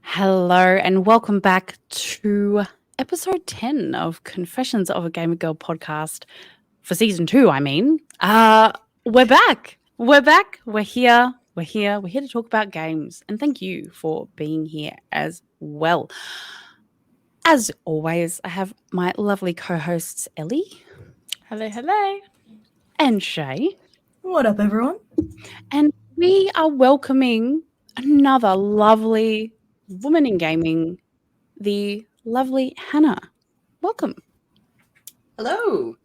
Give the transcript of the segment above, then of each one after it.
Hello and welcome back to episode 10 of Confessions of a Gamer Girl podcast for season 2, I mean. We're back. We're here to talk about games, and thank you for being here as well. As always, I have my lovely co-hosts Ellie. Hello. And Shay. What up, everyone? And we are welcoming another lovely woman in gaming, the lovely Hannah. Welcome. Hello.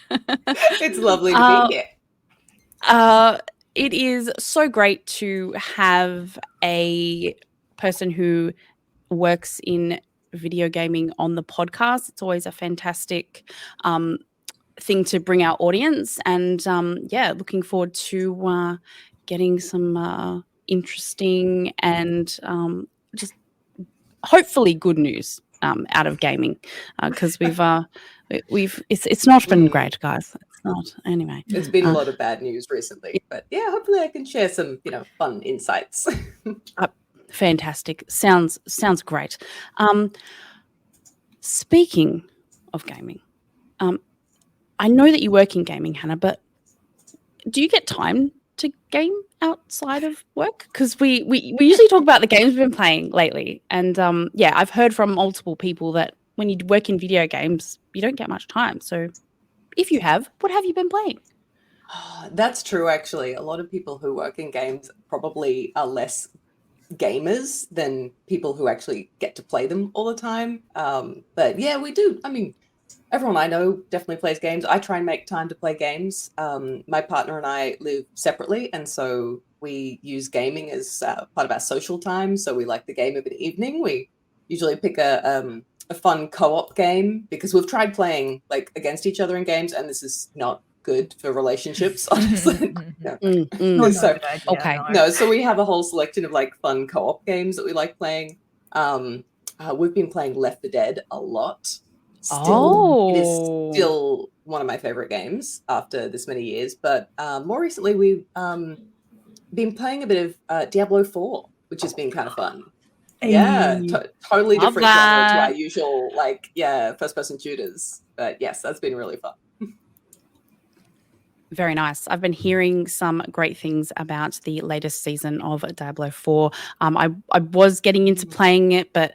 It's lovely to be here. It is so great to have a person who works in video gaming on the podcast. It's always a fantastic thing to bring our audience, and looking forward to getting some interesting and just hopefully good news out of gaming, because it's not been great, guys. It's not anyway. There's been a lot of bad news recently, but yeah, hopefully I can share some fun insights. Fantastic. Sounds great. Speaking of gaming, I know that you work in gaming, Hannah, but do you get time to game outside of work? Because we usually talk about the games we've been playing lately, and I've heard from multiple people that when you work in video games, you don't get much time. So if you have, what have you been playing? That's true, actually. A lot of people who work in games probably are less gamers than people who actually get to play them all the time. But yeah, we do. I mean, everyone I know definitely plays games. I try and make time to play games. My partner and I live separately, and so we use gaming as part of our social time. So we like the game of an evening. We usually pick a fun co-op game, because we've tried playing like against each other in games, and this is not good for relationships, honestly. So we have a whole selection of like fun co-op games that we like playing. We've been playing Left 4 Dead a lot. It is still one of my favorite games after this many years. But more recently, we've been playing a bit of Diablo 4, which has been kind of fun. Hey. Yeah, totally different genre to our usual first-person shooters. But yes, that's been really fun. Very nice. I've been hearing some great things about the latest season of Diablo 4. I was getting into playing it, but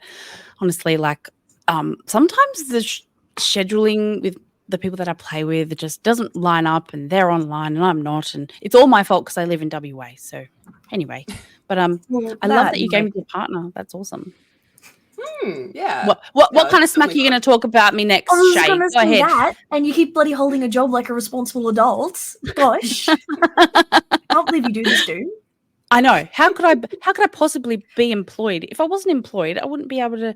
honestly, sometimes the scheduling with the people that I play with, it just doesn't line up, and they're online and I'm not, and it's all my fault because I live in WA. So anyway, but I love that you game with your partner. That's awesome. Yeah. What kind of smack are you going to talk about me next, Shay? Go ahead. That, and you keep bloody holding a job like a responsible adult. Gosh, I can't believe you do this, dude. I know. How could I possibly be employed? If I wasn't employed, I wouldn't be able to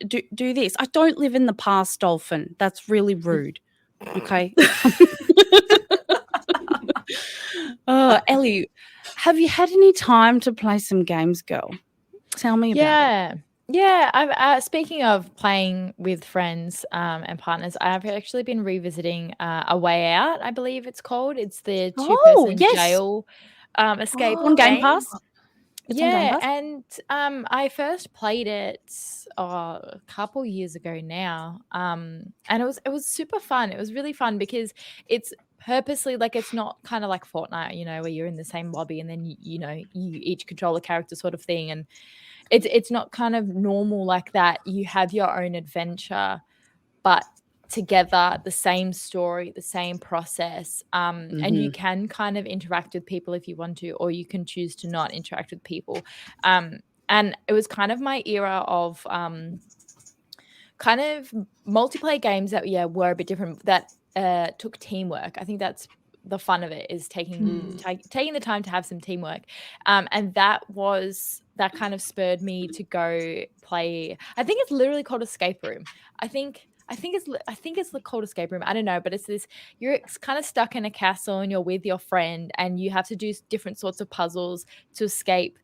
do this. I don't live in the past, Dolphin. That's really rude. Okay. Ellie, have you had any time to play some games, girl? Tell me about it. Yeah, I've speaking of playing with friends and partners, I've actually been revisiting A Way Out, I believe it's called. It's the two-person jail escape on Game Pass. It's on Game Yeah, Pass? and I first played it a couple years ago now, and it was super fun. It was really fun because it's purposely like it's not kind of like Fortnite, where you're in the same lobby and then you each control a character sort of thing, and it's not kind of normal like that. You have your own adventure, but together, the same story, the same process, and you can kind of interact with people if you want to, or you can choose to not interact with people. And it was kind of my era of kind of multiplayer games that were a bit different, that took teamwork. I think that's the fun of it, is taking the time to have some teamwork, and that kind of spurred me to go play. I think it's literally called Escape Room. I think it's called Escape Room. I don't know, but it's this. You're kind of stuck in a castle and you're with your friend, and you have to do different sorts of puzzles to escape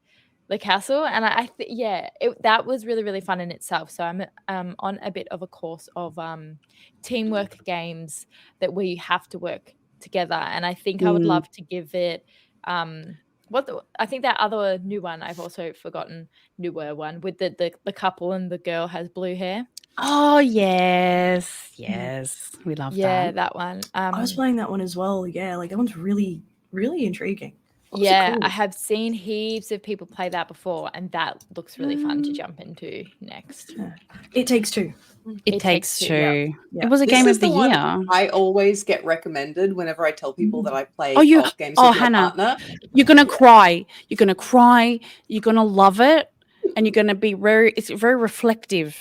the castle. And that was really, really fun in itself. So I'm on a bit of a course of teamwork games where you have to work together. And I think I would love to give it I think that other new one, I've also forgotten, newer one with the couple and the girl has blue hair. Oh, yes. We love Yeah, that. that one. I was playing that one as well. Yeah, like that one's really, really intriguing. Looks Yeah, cool. I have seen heaps of people play that before, and that looks really fun to jump into next. It Takes Two. It Takes Two. Yeah. It was a This game is of the one year. I always get recommended whenever I tell people that I play Oh, you- co-op games oh, with my Hannah. partner. You're gonna cry. You're gonna cry. You're gonna love it, and you're gonna be it's a very reflective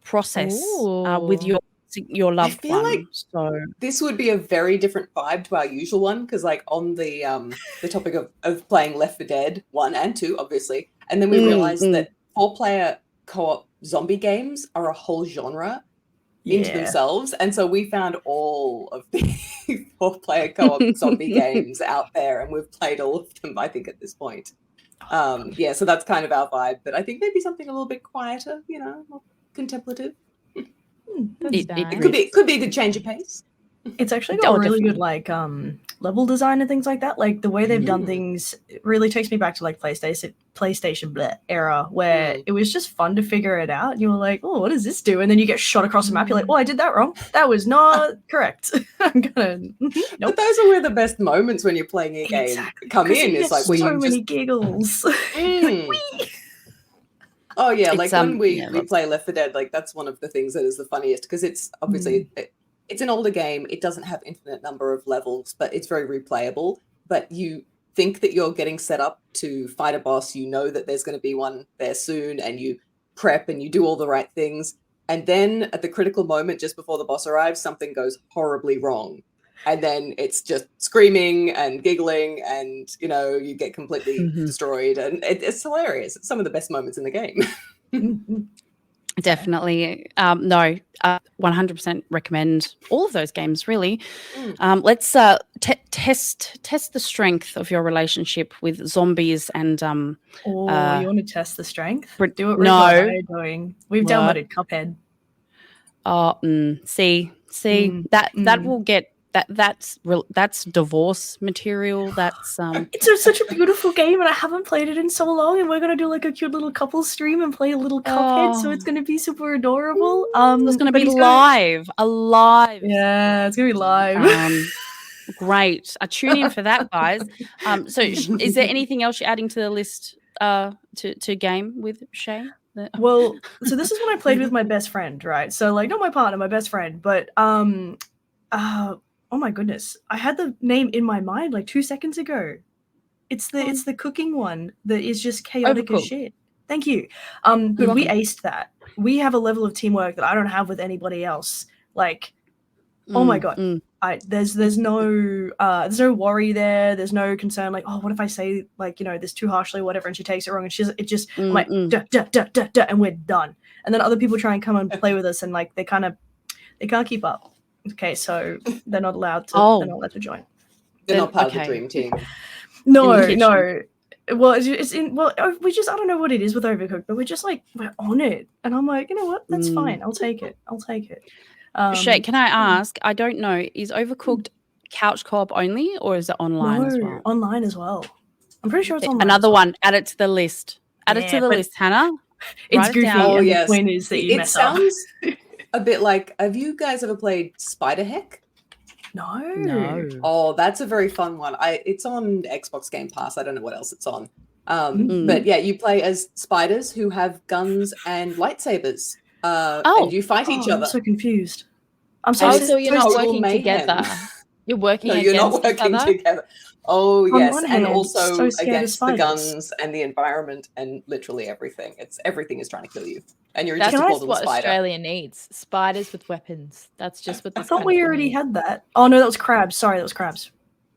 process with Ooh. your loved feel one. like So This would be a very different vibe to our usual one, because like on the topic of playing Left 4 Dead 1 and 2, obviously, and then we realized that 4-player co-op zombie games are a whole genre into themselves, and so we found all of the 4-player co-op zombie games out there, and we've played all of them, I think, at this point. So that's kind of our vibe, but I think maybe something a little bit quieter, more contemplative. It could be a good change of pace. It's actually got really good like level design and things like that. Like the way they've done things, it really takes me back to like PlayStation era, where it was just fun to figure it out. You were like, oh, what does this do? And then you get shot across the map. You're like, oh, I did that wrong. That was not correct. I'm gonna. Nope. But those are where the best moments when you're playing a game come in. It's like so many giggles. Oh yeah, like when we lots. play Left 4 Dead, like that's one of the things that is the funniest, because it's obviously it's an older game. It doesn't have infinite number of levels, but it's very replayable. But you think that you're getting set up to fight a boss, you know that there's going to be one there soon, and you prep and you do all the right things. And then at the critical moment, just before the boss arrives, something goes horribly wrong. And then it's just screaming and giggling, and you get completely destroyed, and it's hilarious. It's some of the best moments in the game. Definitely. 100% recommend all of those games, really. Let's test the strength of your relationship with zombies and you want to test the strength? Do what no. we're doing. We've downloaded Cuphead. That will get that's divorce material. That's It's such a beautiful game, and I haven't played it in so long, and we're gonna do like a cute little couple stream and play a little Cuphead, so it's gonna be super adorable. It's gonna be alive. Yeah, it's gonna be live. Great. I tune in for that, guys. So is there anything else you're adding to the list to game with Shay? Well, so this is when I played with my best friend, right? So like not my partner, my best friend, but oh my goodness, I had the name in my mind like 2 seconds ago. It's the cooking one that is just chaotic as shit. Thank you. But we aced that. We have a level of teamwork that I don't have with anybody else. Like, oh my god, there's no worry there. There's no concern like, oh, what if I say like this too harshly, or whatever, and she takes it wrong, and I'm like duh, duh, duh, duh, duh, and we're done. And then other people try and come and play with us, and like they can't keep up. Okay, so they're not allowed to join. They're not part of the dream team. No. Well, we just I don't know what it is with Overcooked, but we're just like we're on it, and I'm like, you know what? That's fine. I'll take it. Shay, can I ask? I don't know. Is Overcooked couch co-op only, or is it online as well? Online as well. I'm pretty sure it's online. Another one. Add it to the list. Add it to the list, Hannah. It's Write it goofy. down. Oh, and yes. The point is that you It mess up. sounds a bit like, have you guys ever played Spider Heck? No. Oh, that's a very fun one. It's on Xbox Game Pass. I don't know what else it's on. Mm. But yeah, you play as spiders who have guns and lightsabers. Oh. And you fight each I'm other. so confused. I'm Oh, so so you're not total working mayhem. together. You're working No, against you're not each working other. together. Oh, On yes. one And hand, also so scared of against the spiders. guns and the environment and literally everything. Everything is trying to kill you. And you're That's just a Can I- golden what spider. Australia needs. Spiders with weapons. That's just what I this thought we country already needs. had that. Oh no, that was crabs. Sorry, that was crabs.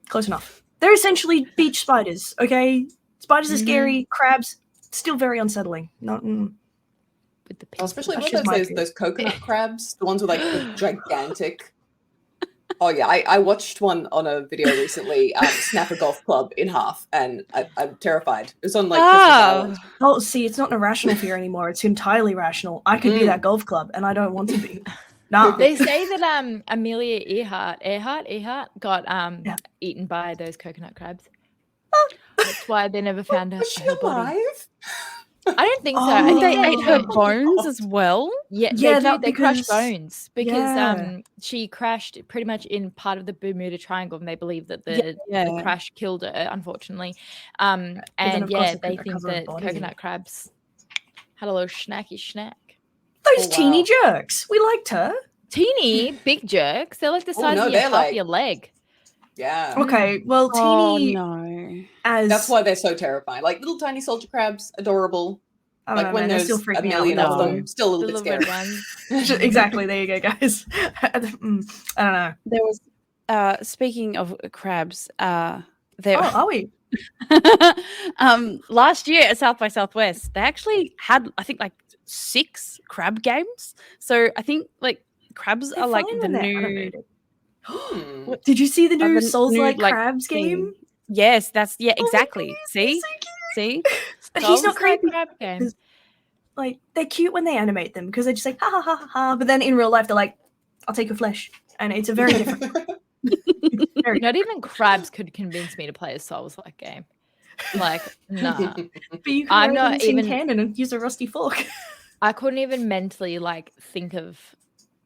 Close enough. They're essentially beach spiders. Okay, spiders are scary. Crabs still very unsettling. Not. With the Oh, especially That's what just my those view. those coconut crabs, the ones with like the gigantic. Oh yeah, I watched one on a video recently, snap a golf club in half, and I'm terrified. It was on like Christmas Island. Oh, see, it's not an irrational fear anymore. It's entirely rational. I could be that golf club, and I don't want to be. Nah. They say that Amelia Earhart got eaten by those coconut crabs. That's why they never found her, Was she her body. alive? I don't think so. Oh. I Did think they Yeah. ate her bones as well? Yeah, Yeah, they do. that They crush because- bones because Yeah. she crashed pretty much in part of the Bermuda Triangle, and they believe that the Yeah. crash killed her, unfortunately. then, And of course, yeah, it they couldn't think recover her that body. coconut crabs had a little snacky snack. Those Oh, teeny wow. jerks. We liked her. Teeny, big jerks. They're like the Oh, size no, of your they're half like- your leg. Yeah. Okay, well, Oh teeny no. as That's why they're so terrifying. Like little tiny soldier crabs, adorable. I don't Like know, when man, they there's still freak a me out. million when of they're them, blue. still a The little bit little scary. red ones. Exactly. There you go, guys. I don't know. There was speaking of crabs, there Oh, are we? last year at South by Southwest, they actually had I think like 6 crab games. So I think like crabs They're are like fine the when they're new animated. Hmm. Did you see the new the Souls-like new, like, crabs thing. game? Yes, that's Oh my exactly. goodness, See? they're so See? But he's not Souls-like creepy. crab game. 'cause, like, they're cute when they animate them because they're just like ha ha ha ha ha. But then in real life, they're like, "I'll take your flesh," and it's a very different. very Not even crabs could convince me to play a Souls-like game. Like, nah. But you can I'm wear not things in even- canon and use a rusty fork. I couldn't even mentally like think of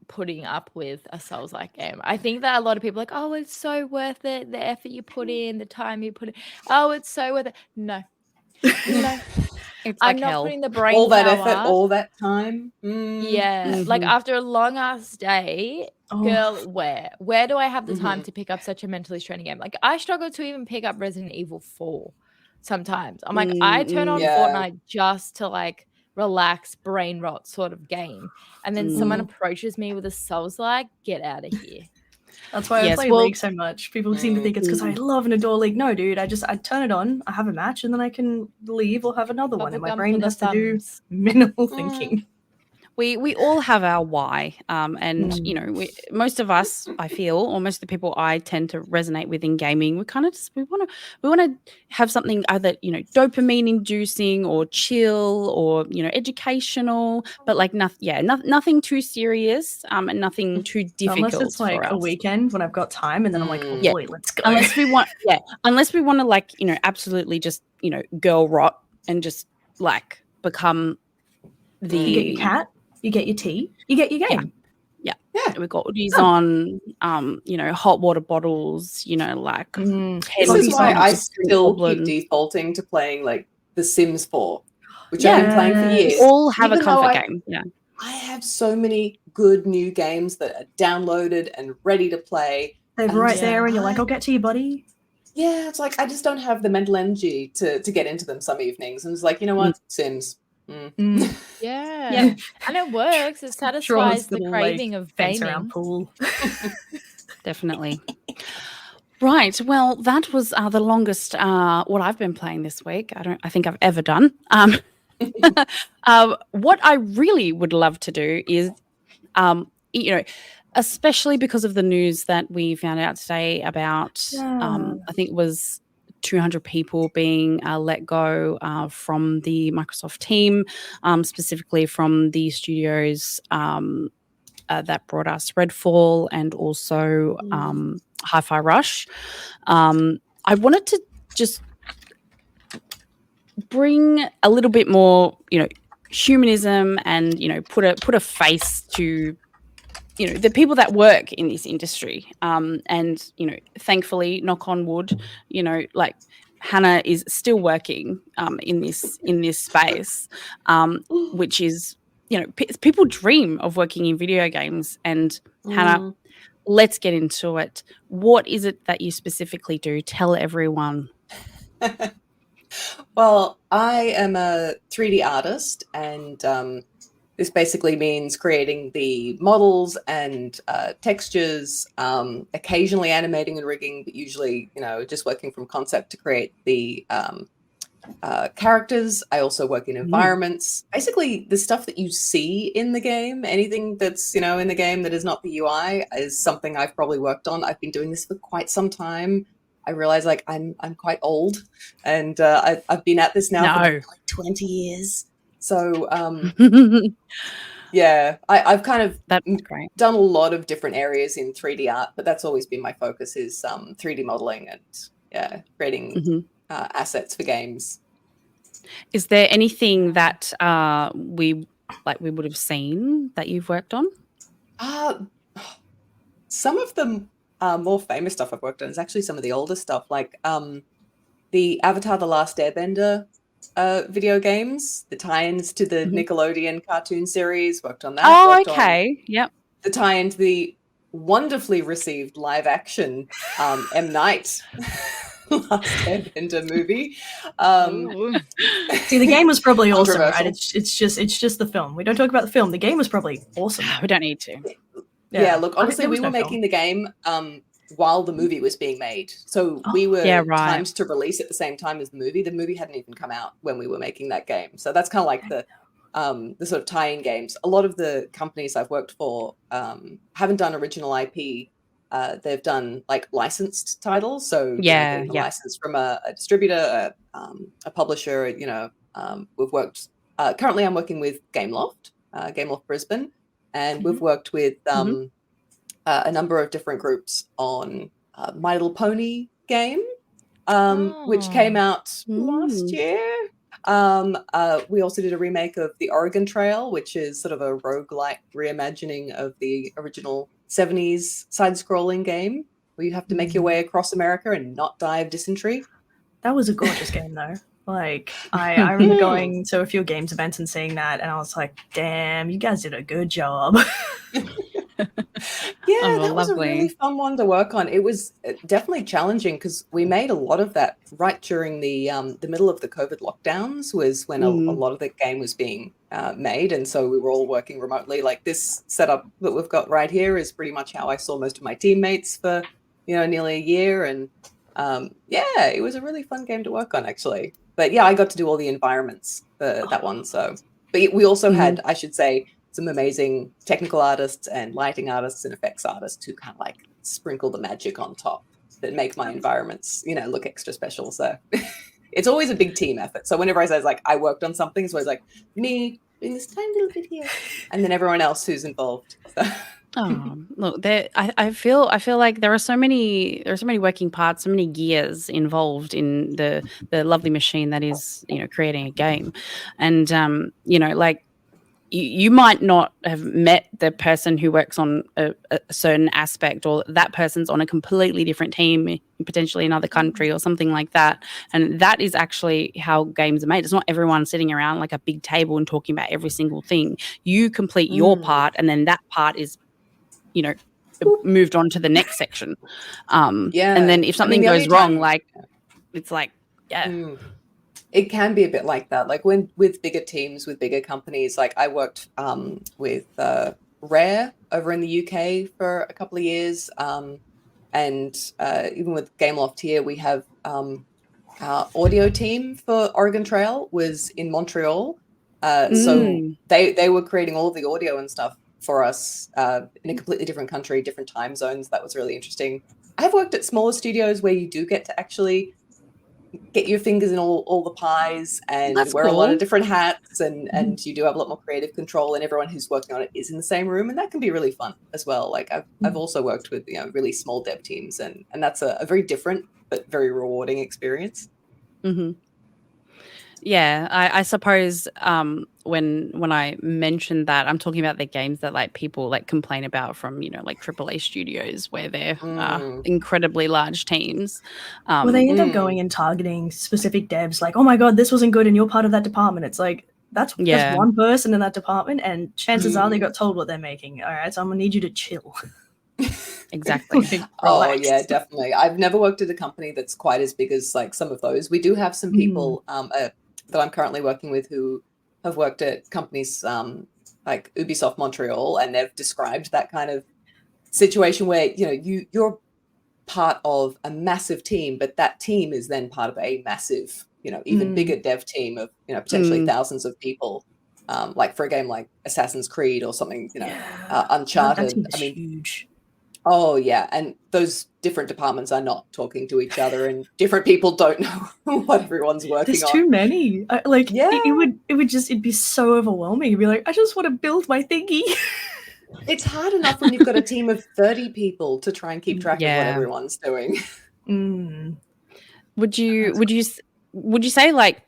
putting up with a Souls-like game. I think that a lot of people are like, oh, it's so worth it. The effort you put in, the time you put in. Oh, it's so worth it. No. No. It's I'm like not hell. putting the brain All that power. effort, all that time. Mm. Yeah. Like Mhm. after a long ass day, Oh, girl, where do I have the time Mhm. to pick up such a mentally straining game? Like I struggle to even pick up Resident Evil 4 sometimes. I'm like, I turn on Yeah. Fortnite just to like relax, brain rot sort of game. And then someone approaches me with a Souls like, get out of here. that's why Yes, I play well- League so much. People seem to think it's because I love and adore League. No, dude, I turn it on, I have a match, and then I can leave or have another one, and my Bubblegum brain for the has to do thumbs. minimal thinking. We all have our why, and you know, most of us, I feel, or most of the people I tend to resonate with in gaming, we kind of just we want to have something either dopamine inducing or chill or educational, but like nothing too serious, and nothing too difficult. Unless it's like for a us. weekend when I've got time, and then I'm like, oh Yeah. boy, let's go. Unless we want to like absolutely just girl rot and just like become the you get your cat, you get your tea, you get your game. Yeah. We've got these on, hot water bottles, like This Lucky is why I songs, still goblins. keep defaulting to playing like The Sims 4, which I've been playing for Yes. years. We all have Even a though comfort I- game. Yeah. I have so many good new games that are downloaded and ready to play. They're And right yeah, there, and you're like, I'll get to you, buddy. Yeah, it's like I just don't have the mental energy to get into them some evenings. And it's like, you know what? Sims. Yeah. Yeah. And it works. It Draw satisfies this the little, craving of Fence gaming. around pool. Definitely. Right. Well, that was the longest what I've been playing this week. I think I've ever done. What I really would love to do is, especially because of the news that we found out today about, I think it was 200 people being let go from the Microsoft team, specifically from the studios that brought us Redfall and also Hi-Fi Rush. I wanted to just bring a little bit more, humanism and, put a face to, the people that work in this industry. And, thankfully, knock on wood, like Hannah is still working in this space, which is, people dream of working in video games. And Hannah, let's get into it. What is it that you specifically do? Tell everyone. Well, I am a 3D artist, and this basically means creating the models and textures, occasionally animating and rigging, but usually, just working from concept to create the characters. I also work in environments. Basically, the stuff that you see in the game, anything that's, in the game that is not the UI is something I've probably worked on. I've been doing this for quite some time. I realize I'm quite old, and I've been at this now for like 20 years. So yeah, I've kind of done a lot of different areas in 3D art, but that's always been my focus is 3D modeling and creating assets for games. Is there anything that we would have seen that you've worked on? Some of the more famous stuff I've worked on is actually some of the older stuff, like the Avatar: The Last Airbender video games, the tie-ins to the Nickelodeon cartoon series. Worked on that. Oh, okay. Yep. The tie-in to the wonderfully received live-action M. Night Last Airbender movie. See, the game was probably awesome, right? It's just the film. We don't talk about the film. The game was probably awesome. We don't need to. Yeah, look, honestly, we were making the game while the movie was being made. So we were timed to release at the same time as the movie. The movie hadn't even come out when we were making that game. So that's kind of like the sort of tie-in games. A lot of the companies I've worked for haven't done original IP. They've done like licensed titles. So getting a license from a distributor, a publisher. We've worked. Currently, I'm working with Gameloft Brisbane. And we've worked with a number of different groups on My Little Pony game, which came out last year. We also did a remake of The Oregon Trail, which is sort of a roguelike reimagining of the original 70s side-scrolling game, where you have to make your way across America and not die of dysentery. That was a gorgeous game, though. Like, I remember going to a few games events and seeing that, and I was like, damn, you guys did a good job. That was a really fun one to work on. It was definitely challenging because we made a lot of that right during the middle of the COVID lockdowns was when a lot of the game was being made. And so we were all working remotely. Like this setup that we've got right here is pretty much how I saw most of my teammates for, nearly a year. And it was a really fun game to work on, actually. But yeah, I got to do all the environments for that one. So, but we also had, I should say, some amazing technical artists and lighting artists and effects artists who kind of like sprinkle the magic on top that make my environments, look extra special. So it's always a big team effort. So whenever I say like I worked on something, it's always like me doing this tiny little bit here, and then everyone else who's involved. So. Oh, look, I feel like there are so many working parts, so many gears involved in the lovely machine that is, creating a game. And like you might not have met the person who works on a certain aspect, or that person's on a completely different team, potentially another country or something like that. And that is actually how games are made. It's not everyone sitting around like a big table and talking about every single thing. You complete your part, and then that part is moved on to the next section. And then if something goes wrong, like it's like, it can be a bit like that. Like with bigger teams, with bigger companies, like I worked with Rare over in the UK for a couple of years. And even with Gameloft here, we have our audio team for Oregon Trail was in Montreal. So they were creating all of the audio and stuff for us in a completely different country, different time zones. That was really interesting. I've worked at smaller studios where you do get to actually get your fingers in all the pies and wear a lot of different hats, and you do have a lot more creative control, and everyone who's working on it is in the same room, and that can be really fun as well. Like I've also worked with really small dev teams, and that's a very different but very rewarding experience. Yeah, I suppose when I mentioned that, I'm talking about the games that like people like complain about from, you know, like AAA studios where they're incredibly large teams. Well, they end up going and targeting specific devs like, oh my God, this wasn't good and you're part of that department. It's like, that's one person in that department and chances are they got told what they're making. All right, so I'm going to need you to chill. Exactly. Oh yeah, definitely. I've never worked at a company that's quite as big as like some of those. We do have some people that I'm currently working with who have worked at companies like Ubisoft Montreal, and they've described that kind of situation where, you know, you're part of a massive team, but that team is then part of a massive, you know, even bigger dev team of, you know, potentially thousands of people. Like for a game like Assassin's Creed or something, you know, Uncharted. That team is huge. Oh yeah, and those different departments are not talking to each other, and different people don't know what everyone's working on. There's too many. It'd be so overwhelming. You'd be like, I just want to build my thingy. It's hard enough when you've got a team of 30 people to try and keep track of what everyone's doing. Would you say like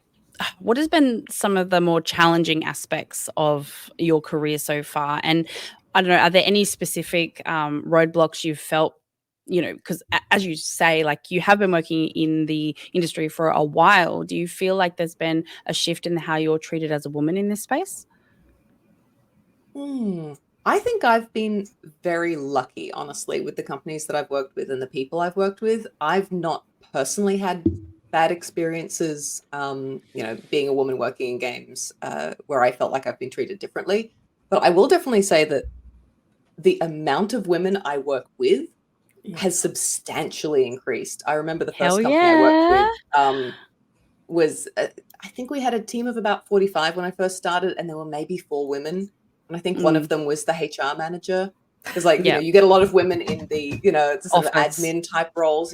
what has been some of the more challenging aspects of your career so far? And I don't know, are there any specific roadblocks you've felt, you know, because as you say, like you have been working in the industry for a while. Do you feel like there's been a shift in how you're treated as a woman in this space? I think I've been very lucky, honestly, with the companies that I've worked with and the people I've worked with. I've not personally had bad experiences, you know, being a woman working in games where I felt like I've been treated differently. But I will definitely say that the amount of women I work with has substantially increased. I remember the first company I worked with was, I think we had a team of about 45 when I first started, and there were maybe 4 women. And I think one of them was the HR manager. Because, like, you know, you get a lot of women in the, you know, sort of admin type roles,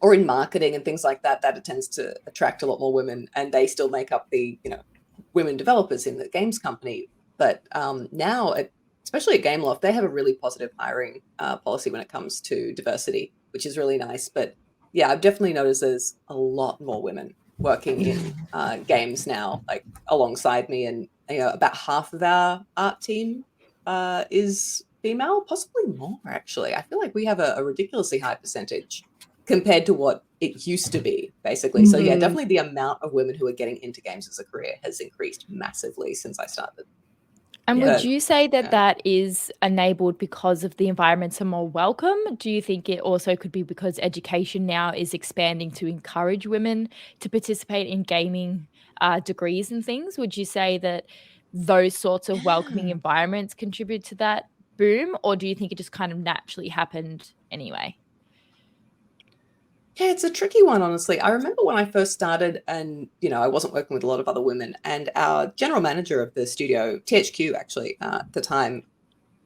or in marketing and things like that. That tends to attract a lot more women, and they still make up the, you know, women developers in the games company. But now, especially at Gameloft, they have a really positive hiring policy when it comes to diversity, which is really nice. But yeah, I've definitely noticed there's a lot more women working in games now, like alongside me, and you know, about half of our art team is female, possibly more actually. I feel like we have a ridiculously high percentage compared to what it used to be, basically. So yeah, definitely the amount of women who are getting into games as a career has increased massively since I started. And would you say that that is enabled because of the environments are more welcome? Do you think it also could be because education now is expanding to encourage women to participate in gaming degrees and things? Would you say that those sorts of welcoming environments contribute to that boom? Or do you think it just kind of naturally happened anyway? Yeah, it's a tricky one, honestly. I remember when I first started and, you know, I wasn't working with a lot of other women, and our general manager of the studio, THQ actually, at the time,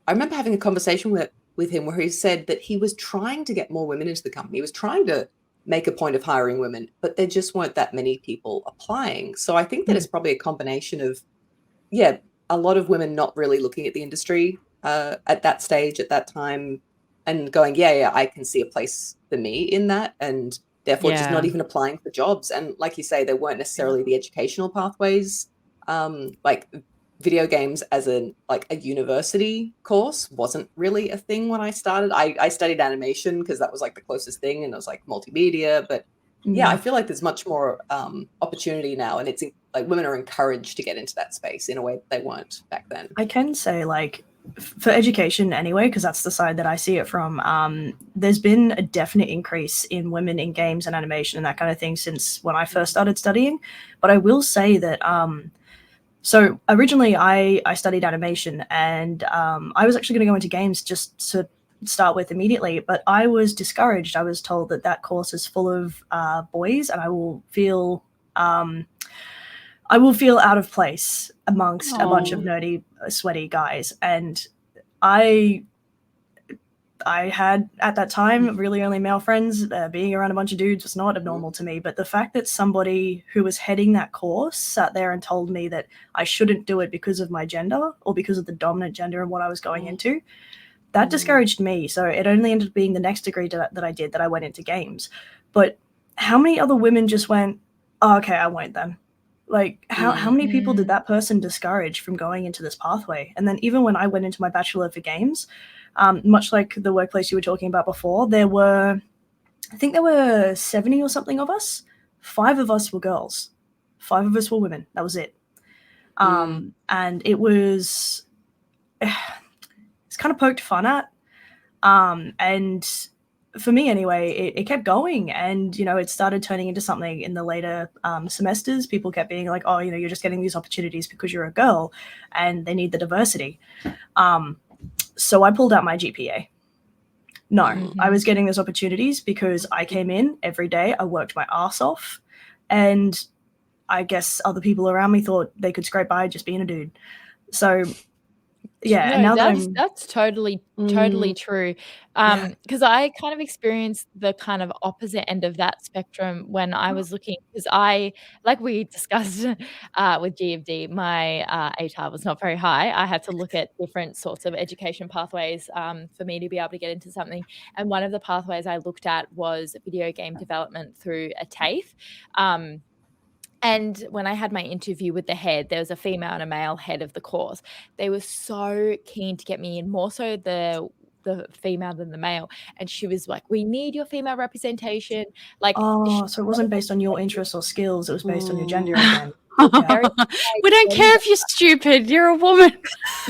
I remember having a conversation with him where he said that he was trying to get more women into the company. He was trying to make a point of hiring women, but there just weren't that many people applying. So I think that it's probably a combination of, a lot of women not really looking at the industry at that stage, at that time, and going, I can see a place for me in that, and therefore just not even applying for jobs. And like you say, there weren't necessarily the educational pathways. Like video games as a university course wasn't really a thing when I started. I studied animation because that was like the closest thing, and it was like multimedia. But I feel like there's much more opportunity now, and it's like women are encouraged to get into that space in a way that they weren't back then. I can say, like, for education anyway, because that's the side that I see it from, there's been a definite increase in women in games and animation and that kind of thing since when I first started studying. But I will say that so originally I studied animation, and I was actually going to go into games just to start with immediately, but I was discouraged. I was told that that course is full of boys, and I will feel out of place amongst a bunch of nerdy, sweaty guys. And I had, at that time, really only male friends. Being around a bunch of dudes was not abnormal to me. But the fact that somebody who was heading that course sat there and told me that I shouldn't do it because of my gender or because of the dominant gender and what I was going into, that discouraged me. So it only ended up being the next degree that I did, that I went into games. But how many other women just went, oh, okay, I won't then. Like, how many people did that person discourage from going into this pathway? And then even when I went into my Bachelor for Games, much like the workplace you were talking about before, I think there were 70 or something of us. 5 of us were girls. 5 of us were women. That was it. And it was, it's kind of poked fun at. And for me anyway, it kept going, and it started turning into something in the later semesters. People kept being like, oh, you're just getting these opportunities because you're a girl and they need the diversity. So I pulled out my GPA. No, I was getting those opportunities because I came in every day, I worked my ass off, and I guess other people around me thought they could scrape by just being a dude. So yeah, No, and now that's totally true. Because I kind of experienced the kind of opposite end of that spectrum when I was looking, because like we discussed with GFD, my ATAR was not very high. I had to look at different sorts of education pathways for me to be able to get into something. And one of the pathways I looked at was video game development through a TAFE. And when I had my interview with the head, there was a female and a male head of the course. They were so keen to get me in, more so the female than the male. And she was like, we need your female representation. Like, so it wasn't based on your interests or skills. It was based on your gender again. We don't care if you're stupid. You're a woman.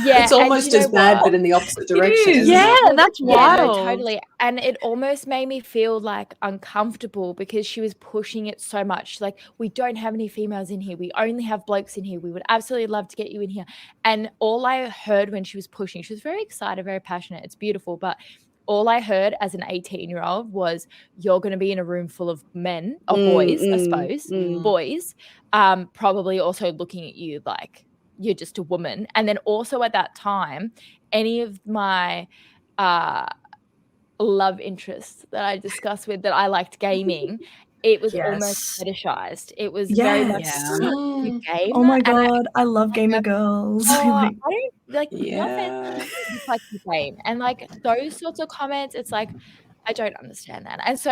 Yeah, it's almost as bad, but in the opposite direction. Isn't Yeah, it? that's wild. No, totally. And it almost made me feel like uncomfortable because she was pushing it so much. Like, we don't have any females in here. We only have blokes in here. We would absolutely love to get you in here. And all I heard when she was pushing, she was very excited, very passionate. It's beautiful. But all I heard as an 18-year-old was, you're going to be in a room full of men or boys, I suppose, boys, probably also looking at you like you're just a woman. And then also at that time, any of my love interests that I discussed with that I liked gaming, it was almost fetishized. It was very much you game. Oh my god, I love Gamer Girls. I don't like nothing like the game. And like those sorts of comments, it's like, I don't understand that. And so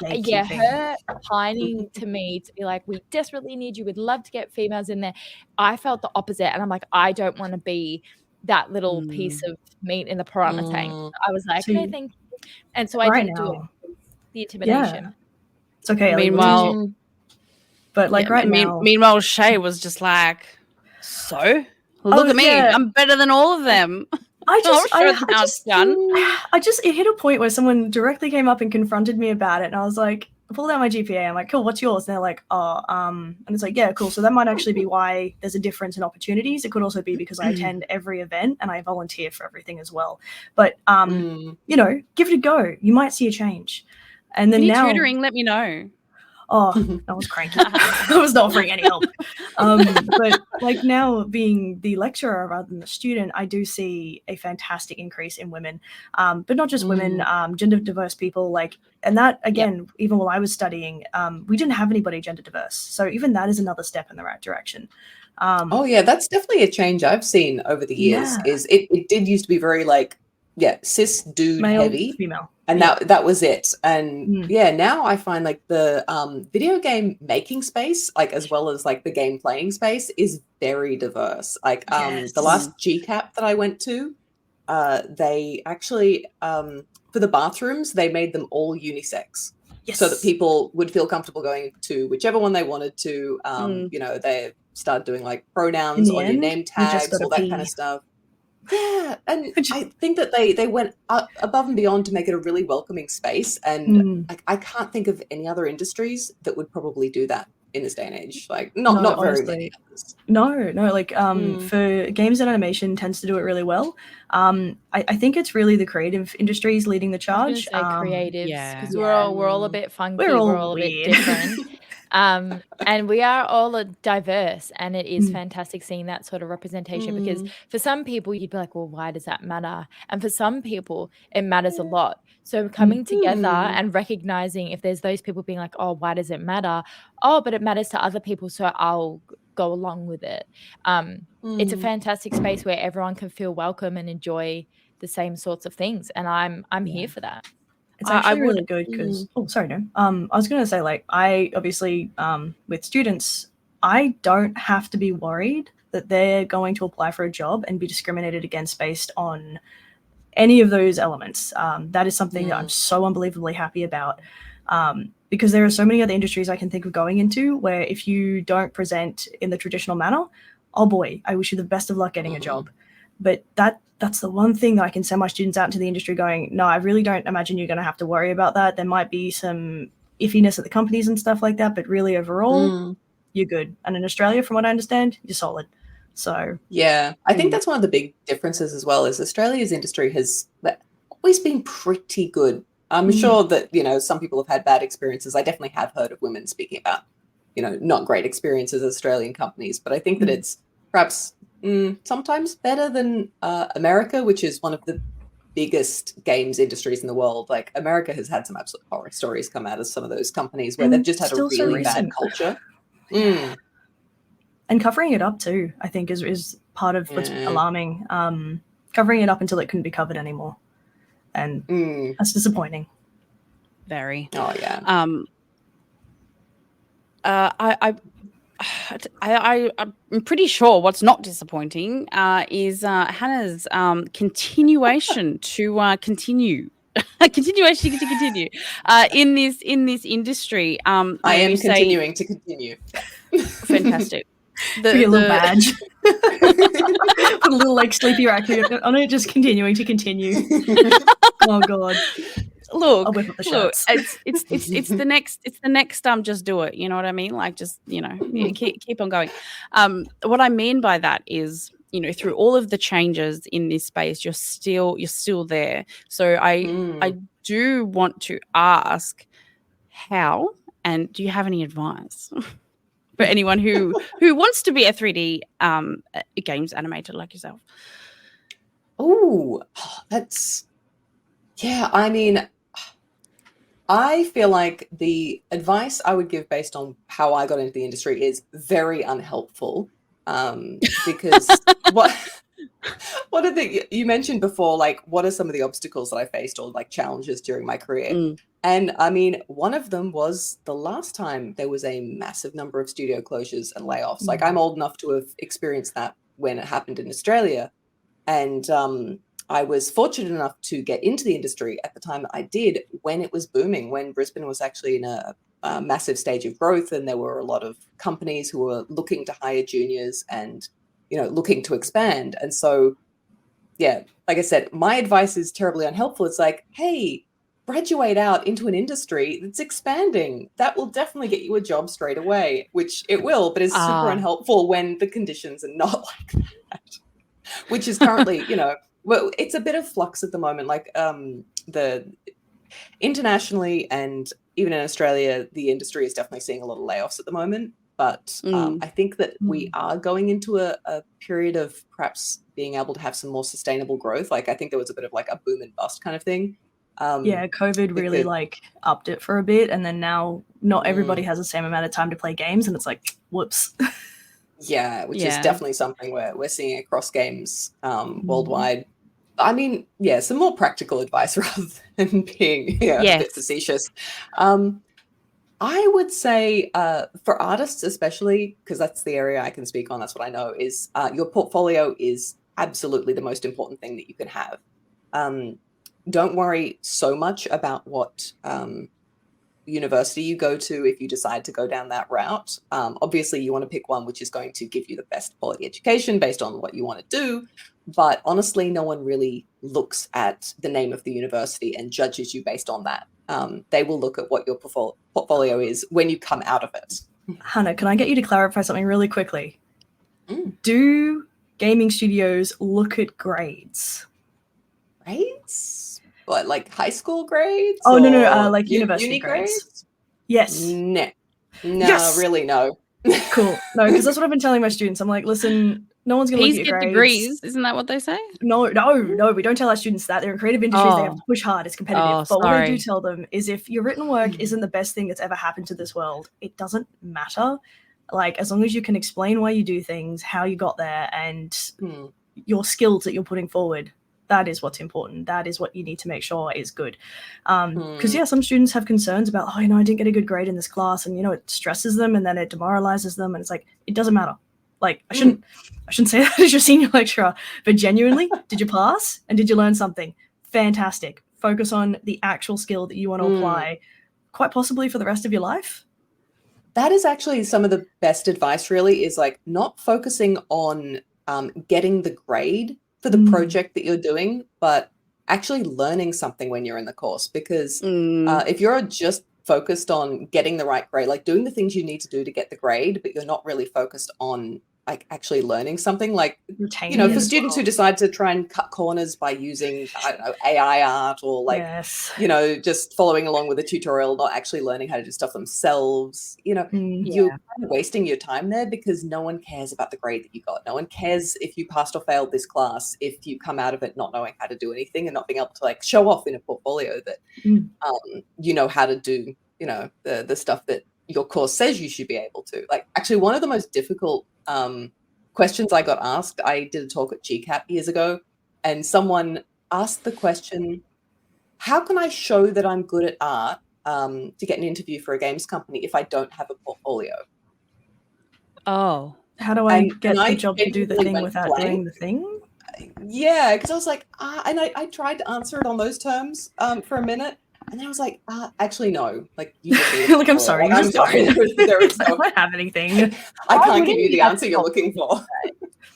her pining to me to be like, we desperately need you, we'd love to get females in there. I felt the opposite, and I'm like, I don't want to be that little piece of meat in the piranha tank. I was like, no, thank you. And so I didn't do it. The intimidation. Yeah. It's okay. Meanwhile, but like now. Meanwhile, Shay was just like, so look at me. Yeah. I'm better than all of them. It hit a point where someone directly came up and confronted me about it, and I was like, I pulled out my GPA. I'm like, cool, what's yours? And they're like, and it's like, yeah, cool. So that might actually be why there's a difference in opportunities. It could also be because I attend every event and I volunteer for everything as well. But give it a go. You might see a change. And then now tutoring, let me know. Oh, I was cranky. I was not offering any help. But like now being the lecturer rather than the student, I do see a fantastic increase in women, but not just women, gender diverse people. And that again, even while I was studying, we didn't have anybody gender diverse. So even that is another step in the right direction. That's definitely a change I've seen over the years. Is it did used to be very cis dude male, heavy, female. And that was it. And now I find like the video game making space, like as well as like the game playing space, is very diverse. Like the last GCAP that I went to, they actually for the bathrooms they made them all unisex, so that people would feel comfortable going to whichever one they wanted to. They started doing like pronouns on your name tags, all that kind of stuff. Yeah, and I think that they went above and beyond to make it a really welcoming space, and I can't think of any other industries that would probably do that in this day and age. Like not very many others. No, for games and animation tends to do it really well. I think it's really the creative industries leading the charge. Creatives, because we're all a bit funky, we're all a bit different. And we are all diverse, and it is fantastic seeing that sort of representation, because for some people you'd be like, well, why does that matter? And for some people it matters a lot. So coming together and recognizing if there's those people being like, oh, why does it matter? Oh, but it matters to other people, so I'll go along with it. It's a fantastic space where everyone can feel welcome and enjoy the same sorts of things, and I'm here for that. It's actually really good because sorry, no. I was gonna say, like, I obviously with students, I don't have to be worried that they're going to apply for a job and be discriminated against based on any of those elements. That is something that I'm so unbelievably happy about. Because there are so many other industries I can think of going into where if you don't present in the traditional manner, oh boy, I wish you the best of luck getting a job. But that's the one thing that I can send my students out into the industry going, no, I really don't imagine you're going to have to worry about that. There might be some iffiness at the companies and stuff like that, but really overall, you're good. And in Australia, from what I understand, you're solid. So yeah, I think that's one of the big differences as well, is Australia's industry has always been pretty good. I'm sure that, you know, some people have had bad experiences. I definitely have heard of women speaking about, you know, not great experiences at Australian companies, but I think that it's perhaps sometimes better than America, which is one of the biggest games industries in the world. Like, America has had some absolute horror stories come out of some of those companies where they've just had a really bad culture. And covering it up too, I think, is part of what's alarming. Covering it up until it couldn't be covered anymore, and that's disappointing. Very. Oh yeah. I'm pretty sure what's not disappointing is Hannah's continuation to continue. Continuation to continue in this industry. I am continuing to continue. Fantastic. A little badge. Put a little like sleepy raccoon on it, just continuing to continue. Oh god. Look, it's the next just do it. You know what I mean? Like, just, you know, keep on going. What I mean by that is, you know, through all of the changes in this space, you're still there. So I do want to ask how, and do you have any advice for anyone who wants to be a 3D games animator like yourself? Oh, that's, yeah, I mean, I feel like the advice I would give based on how I got into the industry is very unhelpful, because what are you mentioned before, like, what are some of the obstacles that I faced or like challenges during my career? And I mean, one of them was the last time there was a massive number of studio closures and layoffs. Like, I'm old enough to have experienced that when it happened in Australia. And I was fortunate enough to get into the industry at the time that I did, when it was booming, when Brisbane was actually in a massive stage of growth, and there were a lot of companies who were looking to hire juniors and, you know, looking to expand. And so, yeah, like I said, my advice is terribly unhelpful. It's like, hey, graduate out into an industry that's expanding. That will definitely get you a job straight away, which it will, but it's super unhelpful when the conditions are not like that, which is currently, you know, well, it's a bit of flux at the moment. Like, the internationally and even in Australia, the industry is definitely seeing a lot of layoffs at the moment. But I think that we are going into a period of perhaps being able to have some more sustainable growth. Like, I think there was a bit of like a boom and bust kind of thing. Yeah, COVID really like upped it for a bit, and then now not everybody has the same amount of time to play games, and it's like, whoops. Yeah, which is definitely something we're seeing across games worldwide. I mean, yeah, some more practical advice rather than being a bit facetious. I would say for artists especially, because that's the area I can speak on, that's what I know, is your portfolio is absolutely the most important thing that you can have. Don't worry so much about what university you go to if you decide to go down that route. Obviously, you want to pick one which is going to give you the best quality education based on what you want to do. But honestly, no one really looks at the name of the university and judges you based on that. They will look at what your portfolio is when you come out of it. Hannah, can I get you to clarify something really quickly? Do gaming studios look at grades? Grades? What, like high school grades? Oh, no, like university grades? Yes. No, yes! Really, no. Cool. No, because that's what I've been telling my students. I'm like, listen, no one's going to look at your grades. Degrees. Isn't that what they say? No, we don't tell our students that. They're in creative industries. They have to push hard. It's competitive. But what I do tell them is, if your written work isn't the best thing that's ever happened to this world, it doesn't matter. Like, as long as you can explain why you do things, how you got there, and your skills that you're putting forward, That is what's important. That is what you need to make sure is good. Because some students have concerns about, I didn't get a good grade in this class, and it stresses them, and then it demoralizes them, and it's like, it doesn't matter. Like, I shouldn't say that as your senior lecturer, but genuinely, did you pass and did you learn something? Fantastic. Focus on the actual skill that you want to apply, quite possibly for the rest of your life. That is actually some of the best advice, really, is like not focusing on getting the grade for the project that you're doing, but actually learning something when you're in the course. Because if you're just focused on getting the right grade, like doing the things you need to do to get the grade, but you're not really focused on like actually learning something, like for students who decide to try and cut corners by using AI art or like just following along with a tutorial, not actually learning how to do stuff themselves, you're kind of wasting your time there, because no one cares about the grade that you got. No one cares if you passed or failed this class if you come out of it not knowing how to do anything and not being able to like show off in a portfolio that you know how to do the stuff that your course says you should be able to. Like, actually, one of the most difficult questions I got asked, I did a talk at GCAP years ago, and someone asked the question, how can I show that I'm good at art to get an interview for a games company if I don't have a portfolio? Oh. How do I get the job to do the thing without doing the thing? Yeah, because I was like, and I tried to answer it on those terms for a minute. And then I was like, actually, no. Like, you just like, I'm sorry. I'm sorry. There is I don't have anything. I can't give you the answer you're looking for.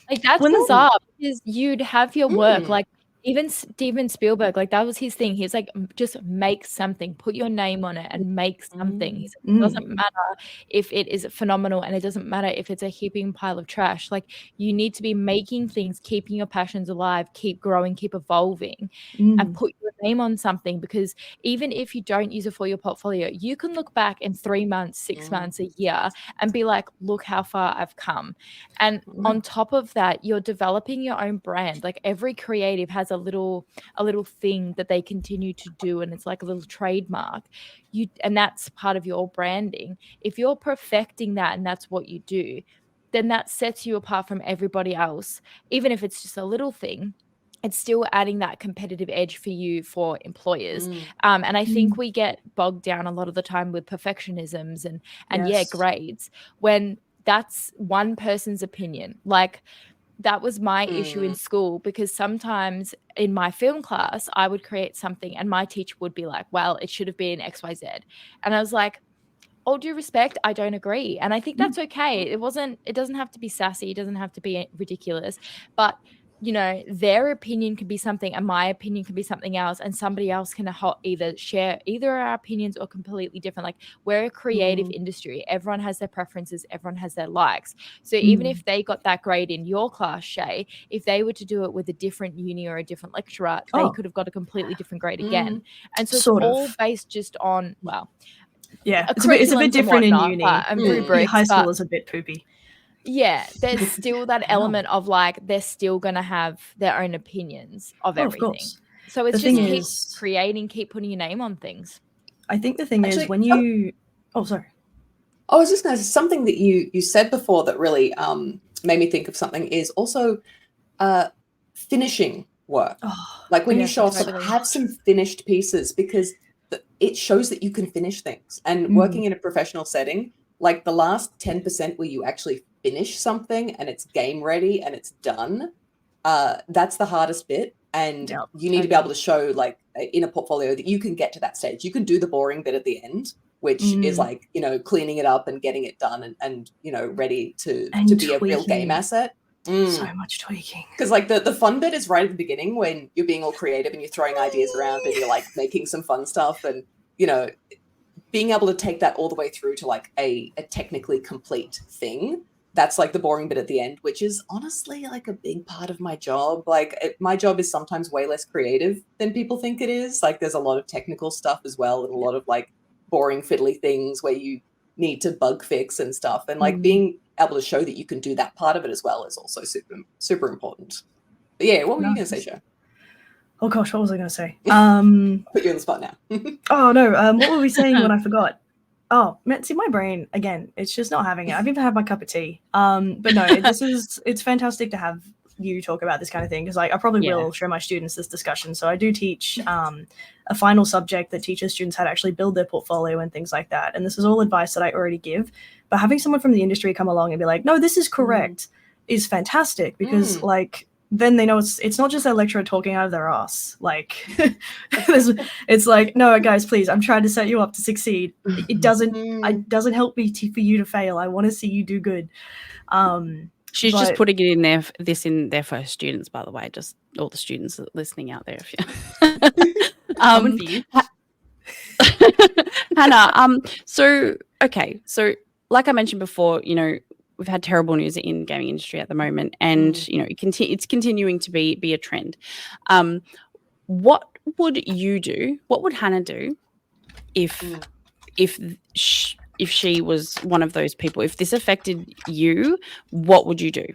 Like, that's bizarre, because you'd have your work, like, even Steven Spielberg, like, that was his thing. He's like, just make something, put your name on it and make something. He said, it doesn't matter if it is phenomenal, and it doesn't matter if it's a heaping pile of trash. Like, you need to be making things, keeping your passions alive, keep growing, keep evolving, and put your name on something. Because even if you don't use it for your portfolio, you can look back in 3 months, 6 months, a year, and be like, look how far I've come. And on top of that, you're developing your own brand. Like, every creative has a little thing that they continue to do, and it's like a little trademark, and that's part of your branding. If you're perfecting that and that's what you do, then that sets you apart from everybody else. Even if it's just a little thing, it's still adding that competitive edge for you, for employers. And I think we get bogged down a lot of the time with perfectionisms and grades, when that's one person's opinion. Like, that was my issue in school, because sometimes in my film class, I would create something and my teacher would be like, well, it should have been XYZ. And I was like, all due respect, I don't agree. And I think that's okay. It doesn't have to be sassy. It doesn't have to be ridiculous. But their opinion could be something and my opinion could be something else, and somebody else can either share our opinions or completely different. Like, we're a creative industry. Everyone has their preferences. Everyone has their likes. So even if they got that grade in your class, Shay, if they were to do it with a different uni or a different lecturer, they could have got a completely different grade again. And so it's all based just on, it's a bit different in uni. High school is a bit poopy. Yeah, there's still that element of like, they're still going to have their own opinions of everything. Of course. So it's just keep creating, keep putting your name on things. I think the thing is when you... sorry. I was just going to say something that you said before that really made me think of something, is also finishing work. Like, when you show off, have some finished pieces, because it shows that you can finish things. And working in a professional setting, like the last 10% where you actually finish something and it's game ready and it's done, that's the hardest bit. And you need to be able to show, like, in a portfolio that you can get to that stage. You can do the boring bit at the end, which is like, cleaning it up and getting it done and ready to be a real game asset. So much tweaking. Because like the fun bit is right at the beginning, when you're being all creative and you're throwing ideas around and you're like making some fun stuff, and being able to take that all the way through to like a technically complete thing. That's like the boring bit at the end, which is honestly like a big part of my job. Like, my job is sometimes way less creative than people think it is. Like, there's a lot of technical stuff as well, and a lot of like boring fiddly things where you need to bug fix and stuff. And like being able to show that you can do that part of it as well is also super, super important. But yeah, what were you going to say, Sho? Oh gosh, what was I going to say? Put you on the spot now. Oh no, what were we saying when I forgot? Oh, see, my brain, again, it's just not having it. I've even had my cup of tea. But no, it's fantastic to have you talk about this kind of thing, because like I probably Yeah. will show my students this discussion. So I do teach a final subject that teaches students how to actually build their portfolio and things like that. And this is all advice that I already give. But having someone from the industry come along and be like, no, this is correct, is fantastic, because like then they know it's not just their lecturer talking out of their ass. Like it's like, no, guys, please, I'm trying to set you up to succeed. It doesn't help me for you to fail. I want to see you do good. She's just putting it in there, this in there for her students, by the way, just all the students listening out there. If you coming for you. Hannah, so like I mentioned before, you know, we've had terrible news in gaming industry at the moment, and you know, it's continuing to be a trend. What would you do? What would Hannah do if she was one of those people? If this affected you, what would you do?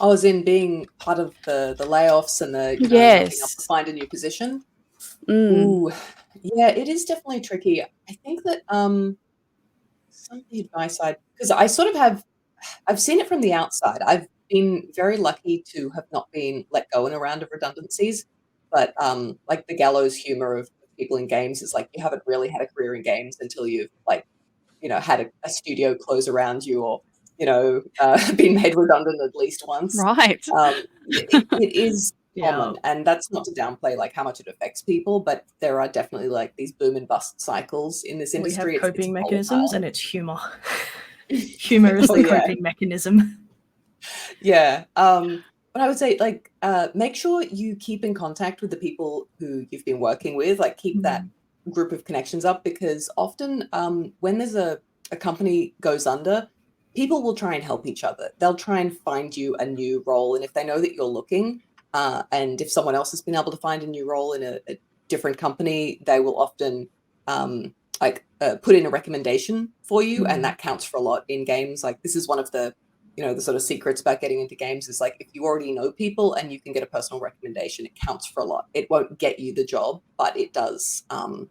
Oh, as in being part of the layoffs and the not being able to find a new position? Ooh, yeah, it is definitely tricky. I think that some of the advice because I sort of I've seen it from the outside. I've been very lucky to have not been let go in a round of redundancies, but like the gallows humor of people in games is like you haven't really had a career in games until you've like, you know, had a studio close around you, or you know, been made redundant at least once. Right. It is common, and that's not to downplay like how much it affects people, but there are definitely like these boom and bust cycles in this industry. We have coping mechanisms, and it's humor. Humor is the coping mechanism. Yeah. But I would say like make sure you keep in contact with the people who you've been working with, like keep that group of connections up, because often when there's a company goes under, people will try and help each other. They'll try and find you a new role, and if they know that you're looking, and if someone else has been able to find a new role in a different company, they will often put in a recommendation for you, and that counts for a lot in games. Like this is one of the, you know, the sort of secrets about getting into games is like if you already know people and you can get a personal recommendation, it counts for a lot. It won't get you the job, but it does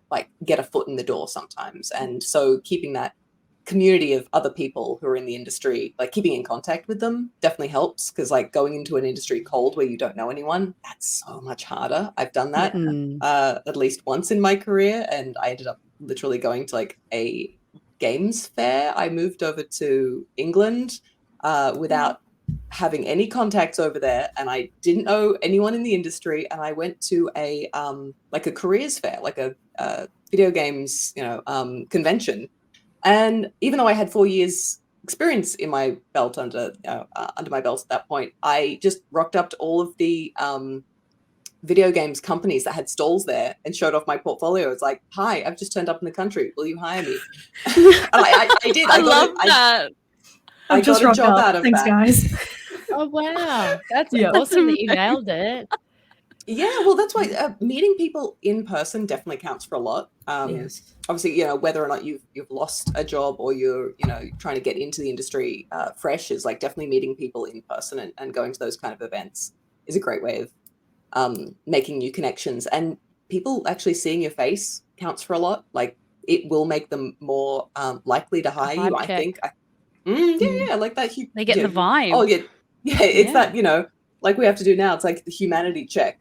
like get a foot in the door sometimes. And so keeping that community of other people who are in the industry, like keeping in contact with them definitely helps, because like going into an industry cold where you don't know anyone, that's so much harder. I've done that at least once in my career, and I ended up literally going to like a games fair. I moved over to England without having any contacts over there, and I didn't know anyone in the industry, and I went to a like a careers fair, like a video games, you know, convention. And even though I had 4 years experience in my belt under my belt at that point, I just rocked up to all of the video games companies that had stalls there and showed off my portfolio. It's like, hi, I've just turned up in the country. Will you hire me? And I did. I love that. I got a job out of Thanks, that. guys. Oh, wow. That's awesome that you nailed it. Yeah, well, that's why meeting people in person definitely counts for a lot. Yes. Obviously, you know, whether or not you've lost a job or you're, you know, trying to get into the industry fresh, is like definitely meeting people in person and going to those kind of events is a great way of making new connections. And people actually seeing your face counts for a lot. Like it will make them more likely to hire you, I think. Yeah, like that. They get the vibe. Oh, yeah. It's that, you know, like we have to do now. It's like the humanity check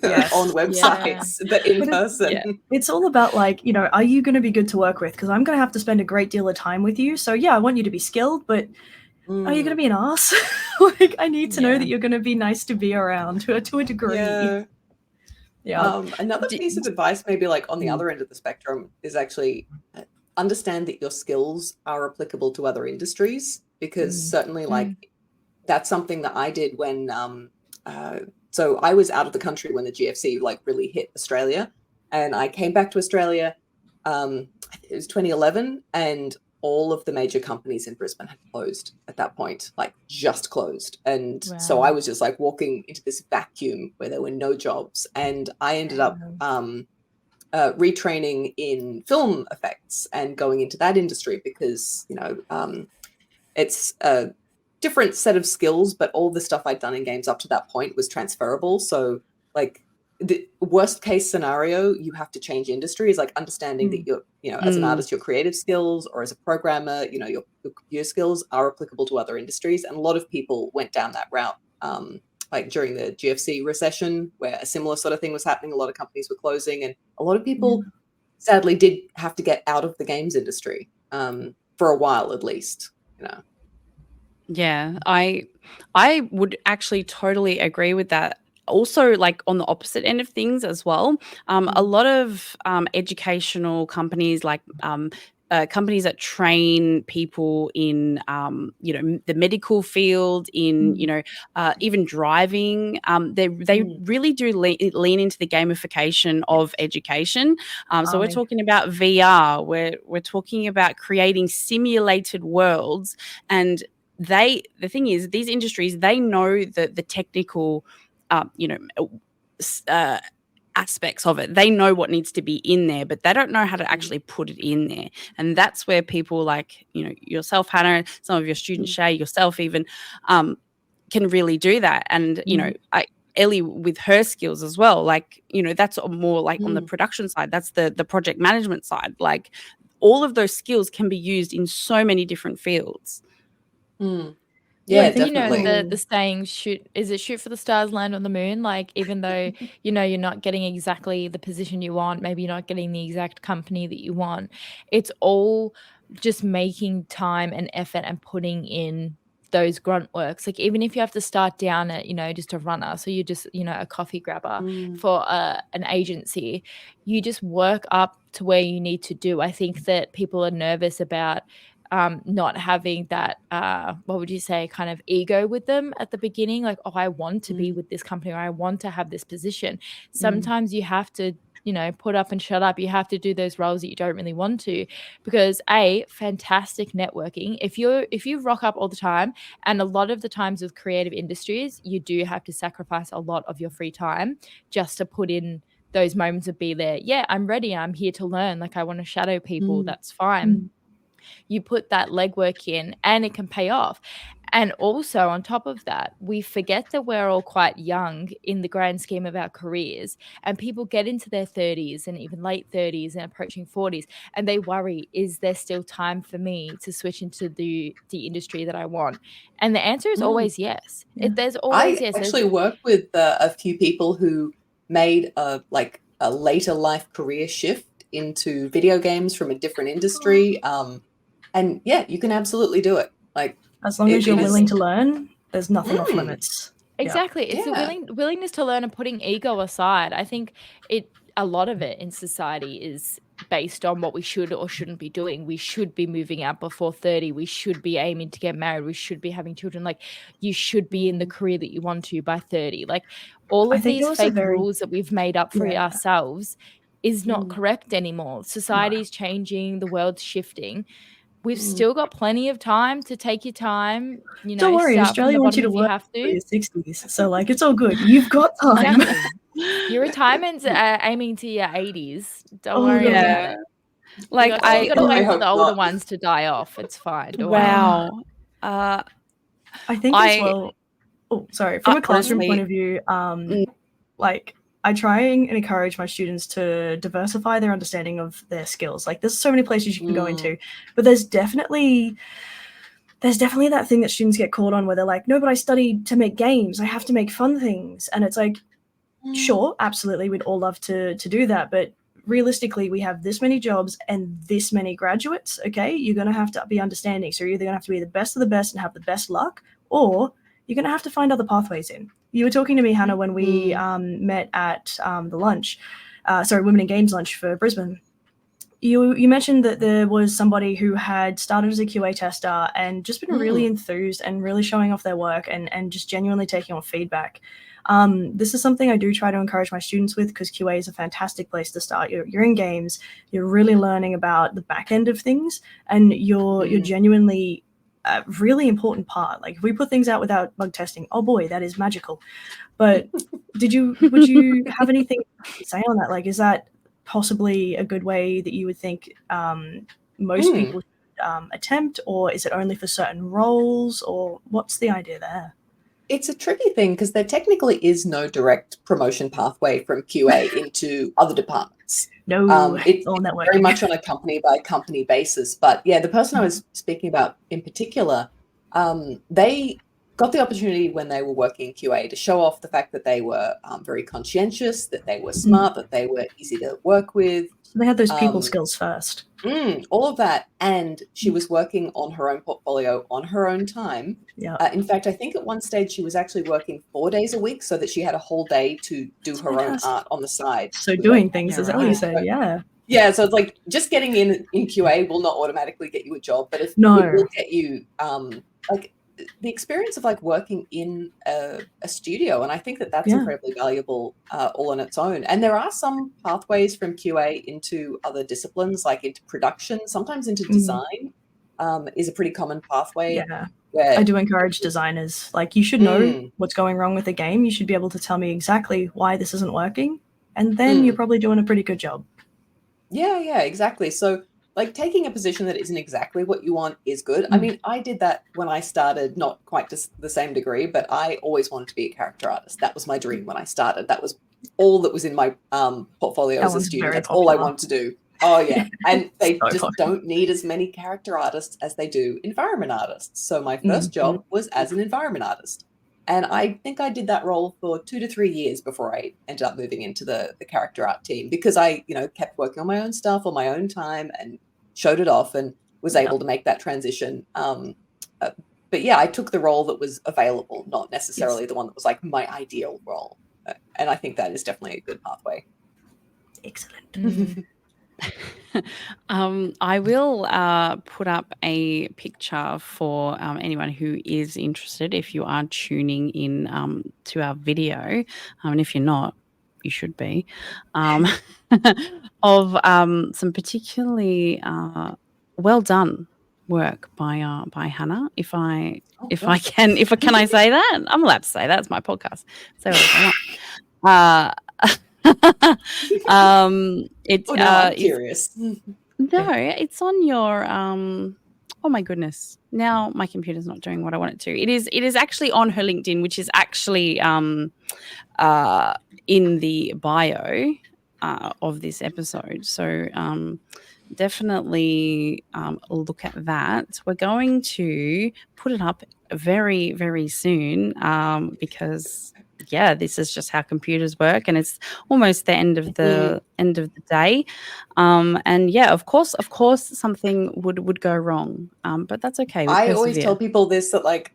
on websites, but in person. It's all about like, you know, are you going to be good to work with? Because I'm going to have to spend a great deal of time with you. So yeah, I want you to be skilled, but are you going to be an ass? Like, I need to know that you're going to be nice to be around to a degree. Yeah. Another piece of advice, maybe like on the other end of the spectrum, is actually understand that your skills are applicable to other industries, because certainly like that's something that I did when so I was out of the country when the GFC like really hit Australia, and I came back to Australia. It was 2011, and all of the major companies in Brisbane had closed at that point, like just closed. And so I was just like walking into this vacuum where there were no jobs, and I ended up retraining in film effects and going into that industry, because, you know, it's a different set of skills, but all the stuff I'd done in games up to that point was transferable. So like the worst case scenario, you have to change industry, is like understanding that you're, you know, as an artist, your creative skills, or as a programmer, you know, your computer skills are applicable to other industries. And a lot of people went down that route like during the GFC recession, where a similar sort of thing was happening. A lot of companies were closing, and a lot of people sadly did have to get out of the games industry for a while, at least. Yeah, I would actually totally agree with that. Also, like on the opposite end of things as well, a lot of educational companies, like companies that train people in, the medical field, in, even driving, they really do lean into the gamification of education. So we're talking about VR, we're talking about creating simulated worlds, and the thing is, these industries, they know the technical, aspects of it. They know what needs to be in there, but they don't know how to actually put it in there. And that's where people like, yourself, Hannah, some of your students, Shay, yourself even, can really do that. And, Ellie with her skills as well, like, that's more like on the production side. That's the project management side. Like, all of those skills can be used in so many different fields. Yeah, definitely. The saying, shoot for the stars, land on the moon. Like, even though you're not getting exactly the position you want, maybe you're not getting the exact company that you want, it's all just making time and effort and putting in those grunt works. Like, even if you have to start down at just a runner, so you're just a coffee grabber for an agency, you just work up to where you need to do. I think that people are nervous about not having that, what would you say, kind of ego with them at the beginning, like, oh, I want to be with this company, or I want to have this position. Sometimes you have to, put up and shut up. You have to do those roles that you don't really want to, because fantastic networking. If you rock up all the time, and a lot of the times with creative industries, you do have to sacrifice a lot of your free time just to put in those moments of be there. Yeah, I'm ready. I'm here to learn. Like, I want to shadow people. That's fine. You put that legwork in and it can pay off. And also on top of that, we forget that we're all quite young in the grand scheme of our careers, and people get into their 30s and even late 30s and approaching 40s, and they worry, is there still time for me to switch into the industry that I want? And the answer is always yes. There's always yes. I actually work with a few people who made a later life career shift into video games from a different industry. And yeah, you can absolutely do it. Like, as long as you're willing to learn, there's nothing off limits. Exactly. It's the willingness to learn and putting ego aside. I think a lot of it in society is based on what we should or shouldn't be doing. We should be moving out before 30. We should be aiming to get married. We should be having children. Like, you should be in the career that you want to by 30. Like, all of these fake rules that we've made up for ourselves is not correct anymore. Society's changing. The world's shifting. We've still got plenty of time to take your time. Don't worry, Australia wants you to work for your 60s. So, like, it's all good. You've got time. Exactly. Your retirement's aiming to your 80s. Don't worry about it. Like, you got to wait for the older ones to die off. It's fine. Wow. I think as well. Oh, sorry. From a classroom point of view, like, I try and encourage my students to diversify their understanding of their skills. Like, there's so many places you can go into, but there's definitely that thing that students get caught on where they're like, no, but I studied to make games. I have to make fun things. And it's like, sure, absolutely. We'd all love to do that. But realistically, we have this many jobs and this many graduates. Okay. You're going to have to be understanding. So you're either going to have to be the best of the best and have the best luck, or you're going to have to find other pathways in. You were talking to me, Hannah, when we met at the lunch, Women in Games lunch for Brisbane. You mentioned that there was somebody who had started as a QA tester and just been really enthused and really showing off their work and just genuinely taking on feedback. This is something I do try to encourage my students with, because QA is a fantastic place to start. You're in games, you're really learning about the back end of things, and you're genuinely a really important part. Like, if we put things out without bug testing, oh boy, that is magical. But would you have anything to say on that? Like, is that possibly a good way that you would think most people should attempt, or is it only for certain roles, or what's the idea there? It's a tricky thing, because there technically is no direct promotion pathway from QA into other departments. No, it's very much on a company by company basis. But yeah, the person I was speaking about in particular, they got the opportunity when they were working in QA to show off the fact that they were very conscientious, that they were smart, that they were easy to work with. So they had those people skills first. All of that. And she was working on her own portfolio on her own time. Yeah. In fact, I think at one stage she was actually working 4 days a week so that she had a whole day to do her own art on the side. So doing things, as Ellie said, Yeah, so it's like just getting in QA will not automatically get you a job, but it will get you like the experience of like working in a studio, and I think that that's incredibly valuable all on its own. And there are some pathways from QA into other disciplines, like into production, sometimes into design is a pretty common pathway. Yeah, I do encourage designers. Like, you should know what's going wrong with the game. You should be able to tell me exactly why this isn't working, and then you're probably doing a pretty good job. Yeah, exactly. So like taking a position that isn't exactly what you want is good. I mean, I did that when I started, not quite to the same degree, but I always wanted to be a character artist. That was my dream when I started. That was all that was in my portfolio as a student. That's all I wanted to do. Oh, yeah. And they just don't need as many character artists as they do environment artists. So my first job was as an environment artist. And I think I did that role for 2 to 3 years before I ended up moving into the character art team, because I, kept working on my own stuff on my own time and showed it off and was able to make that transition. But yeah, I took the role that was available, not necessarily the one that was like my ideal role. And I think that is definitely a good pathway. Excellent. I will put up a picture for anyone who is interested, if you are tuning in to our video, and if you're not, you should be, of some particularly well done work by Hannah. Can I say that? I'm allowed to say that. It's my podcast. So I'm curious. No, it's on your oh my goodness. Now my computer's not doing what I want it to. It is actually on her LinkedIn, which is actually in the bio of this episode. So definitely look at that. We're going to put it up very, very soon because this is just how computers work, and it's almost the end of the day. And yeah, of course, something would go wrong. But that's okay. I always tell people this, that like,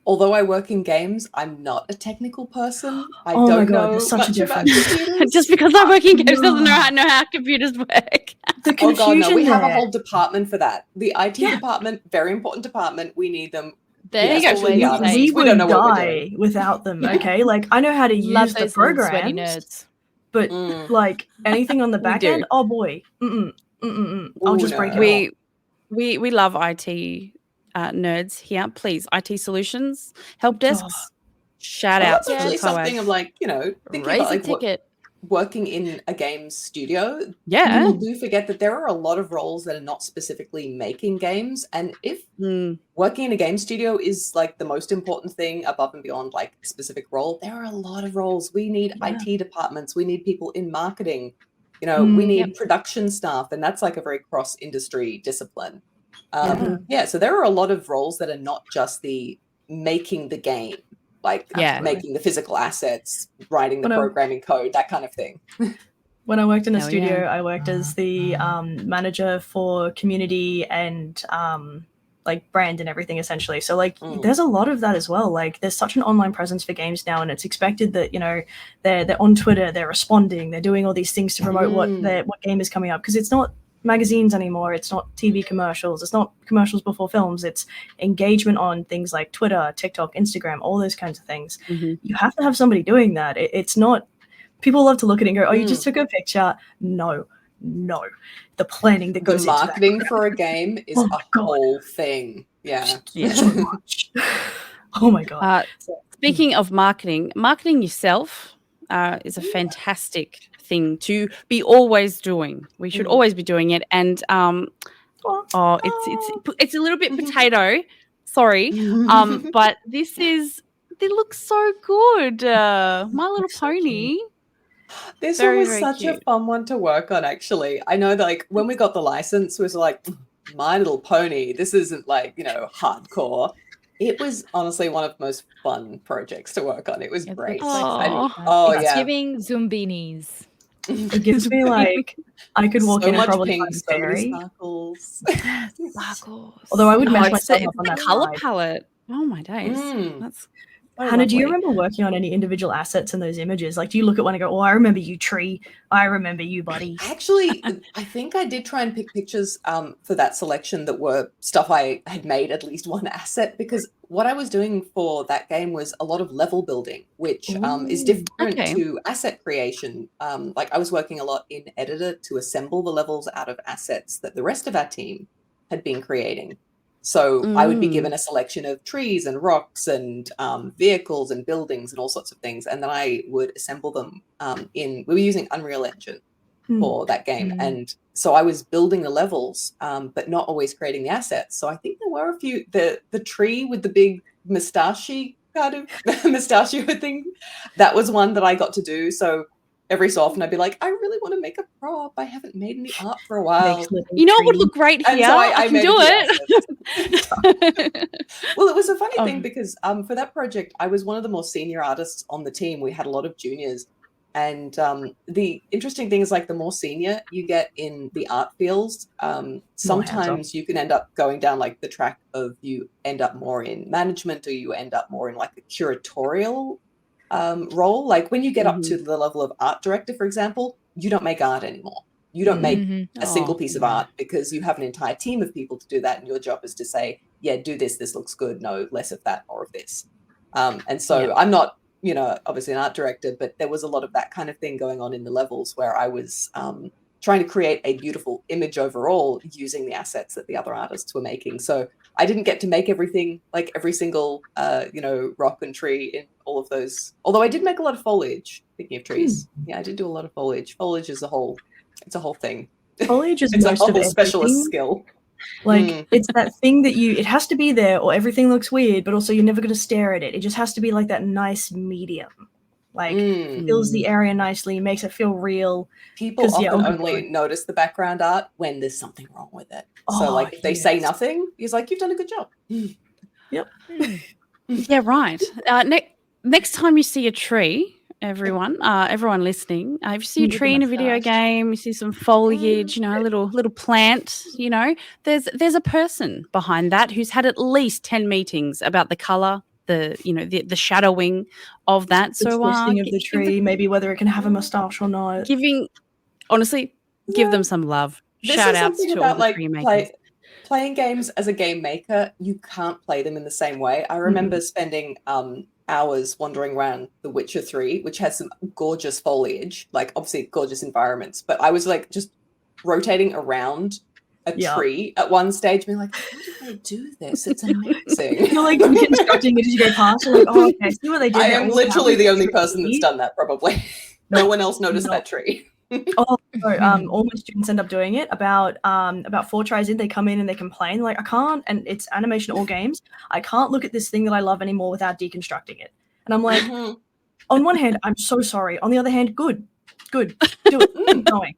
although I work in games, I'm not a technical person. I don't know much about computers. Just because I work in games doesn't know how computers work. The confusion we have a whole department for that. The IT department, very important department. We need them. We would die without them. Okay, like I know how to use the programs, but like anything on the back end, oh boy, I'll just break it. We love IT nerds here. Please, IT solutions, help desks. Shout out. That's actually something of like, thinking raise about like a ticket. Working in a game studio. Yeah, people do forget that there are a lot of roles that are not specifically making games, and if working in a game studio is like the most important thing above and beyond like a specific role, there are a lot of roles. We need IT departments, we need people in marketing, we need production staff, and that's like a very cross industry discipline. So there are a lot of roles that are not just the making the game, like making the physical assets, writing the programming code, that kind of thing. When I worked in a studio, I worked as the manager for community and like brand and everything, essentially. So like there's a lot of that as well. Like there's such an online presence for games now, and it's expected that they're on Twitter, they're responding, they're doing all these things to promote what game is coming up, because it's not magazines anymore, it's not TV commercials, it's not commercials before films, it's engagement on things like Twitter, TikTok, Instagram, all those kinds of things. You have to have somebody doing that. It's not, people love to look at it and go, oh, you just took a picture. No, the planning that goes into marketing that for a game is whole thing. So much. Oh my god. Speaking of marketing yourself is a fantastic thing to be always doing. We should always be doing it. And it's a little bit potato, sorry, but they look so good. My Little Pony. This one was such a fun one to work on, actually. I know that like when we got the license, it was like, My Little Pony, this isn't like hardcore. It was honestly one of the most fun projects to work on. It was It's great. so Aw. cute. Oh, It's yeah. giving Zumbinis. It gives me like I could walk So in and much probably pink, find so many fairy. sparkles. Sparkles. Although I would Oh, mess it's myself up on the that color slide. palette. Oh my days. Mm. That's So Hannah, do you lovely. remember working on any individual assets in those images? Like, do you look at one and go, "Oh, I remember you, tree. I remember you, buddy." Actually, I think I did try and pick pictures for that selection that were stuff I had made at least one asset, because what I was doing for that game was a lot of level building, which is Ooh. different Okay. to asset creation. Like I was working a lot in Editor to assemble the levels out of assets that the rest of our team had been creating. So I would be given a selection of trees and rocks and vehicles and buildings and all sorts of things, and then I would assemble them we were using Unreal Engine for that game. And so I was building the levels, but not always creating the assets. So I think there were a few, the tree with the big mustachey kind of mustachio thing, that was one that I got to do. So every so often I'd be like, I really want to make a prop. I haven't made any art for a while. Makes little You know what would tree. look great And here? so I I can made do a few it. Well, it was a funny thing because for that project, I was one of the more senior artists on the team. We had a lot of juniors. And the interesting thing is, like, the more senior you get in the art fields, sometimes you can end up going down like the track of you end up more in management, or you end up more in like a curatorial role. Like when you get up to the level of art director, for example, you don't make art anymore. You don't make a single piece of art because you have an entire team of people to do that. And your job is to say, yeah, do this. This looks good. No, less of that, more of this. And so I'm not, obviously an art director, but there was a lot of that kind of thing going on in the levels where I was trying to create a beautiful image overall using the assets that the other artists were making. So I didn't get to make everything, like every single, rock and tree in all of those. Although I did make a lot of foliage, speaking of trees. Yeah, I did do a lot of foliage. Foliage is it's a whole thing. Foliage is It's a most of whole everything. specialist skill. Like it's that thing that it has to be there, or everything looks weird, but also you're never going to stare at it. It just has to be like that nice medium. Like fills the area nicely, makes it feel real. People often only notice the background art when there's something wrong with it. So like if they say nothing, he's like, you've done a good job. Yep. Yeah, right. Next time you see a tree, everyone listening, if you see a tree in a video game, you see some foliage, a little plant, there's a person behind that who's had at least 10 meetings about the color, the shadowing of that. The twisting of the tree, maybe whether it can have a mustache or not. Give them some love. Shout outs to all the tree makers. Playing games as a game maker, you can't play them in the same way. I remember spending hours wandering around The Witcher 3, which has some gorgeous foliage, like obviously gorgeous environments, but I was like just rotating around a tree at one stage, being like, how did they do this? It's amazing. You're like constructing it as you go past. You're like, oh, okay, see what they did. I am literally the only person that's done that, probably. No one else noticed that tree. All my students end up doing it. About 4 tries in, they come in and they complain, like, I can't, and it's animation all games, I can't look at this thing that I love anymore without deconstructing it. And I'm like, on one hand, I'm so sorry. On the other hand, good. Do it. Keep going.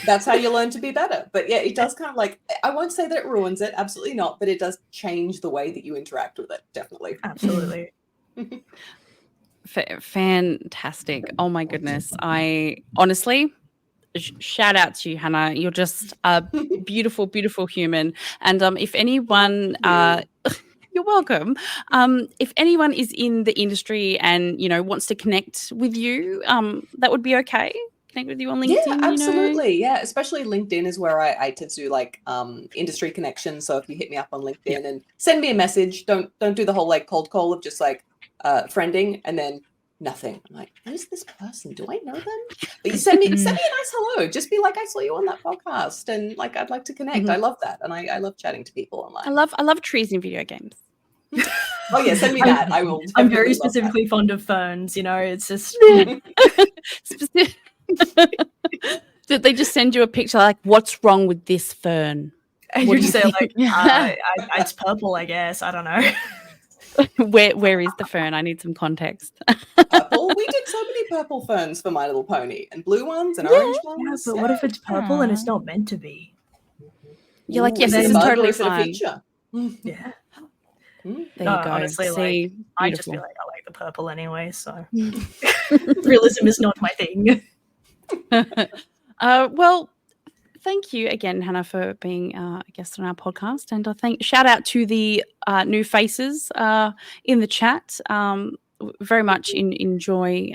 That's how you learn to be better. But yeah, it does kind of like, I won't say that it ruins it, absolutely not, but it does change the way that you interact with it, definitely. Absolutely. Fantastic. Oh my goodness. I honestly, shout out to you, Hannah. You're just a beautiful, beautiful human. And if anyone, you're welcome. If anyone is in the industry and wants to connect with you, that would be okay. Connect with you on LinkedIn. Yeah, absolutely. Yeah, especially LinkedIn is where I tend to do like industry connections. So if you hit me up on LinkedIn and send me a message, don't do the whole like cold call of just like friending and then nothing. I'm like, who's this person? Do I know them? But you send me a nice hello. Just be like, I saw you on that podcast and like I'd like to connect. I love that. And I love chatting to people online. I love trees in video games. Oh yeah, send me that. I will. I'm very specifically fond of ferns, it's just Did they just send you a picture like, what's wrong with this fern? And you just say like, it's purple, I guess. I don't know. Where is the fern? I need some context. Purple. We did so many purple ferns for My Little Pony, and blue ones and orange ones. Yeah, but what if it's purple and it's not meant to be? You're like, yes, this is totally fine. Yeah. There you No, go. honestly, See, like, I just beautiful. feel like I like the purple anyway, so realism is not my thing. Well, thank you again, Hannah, for being a guest on our podcast. And shout out to the new faces in the chat. Very much enjoy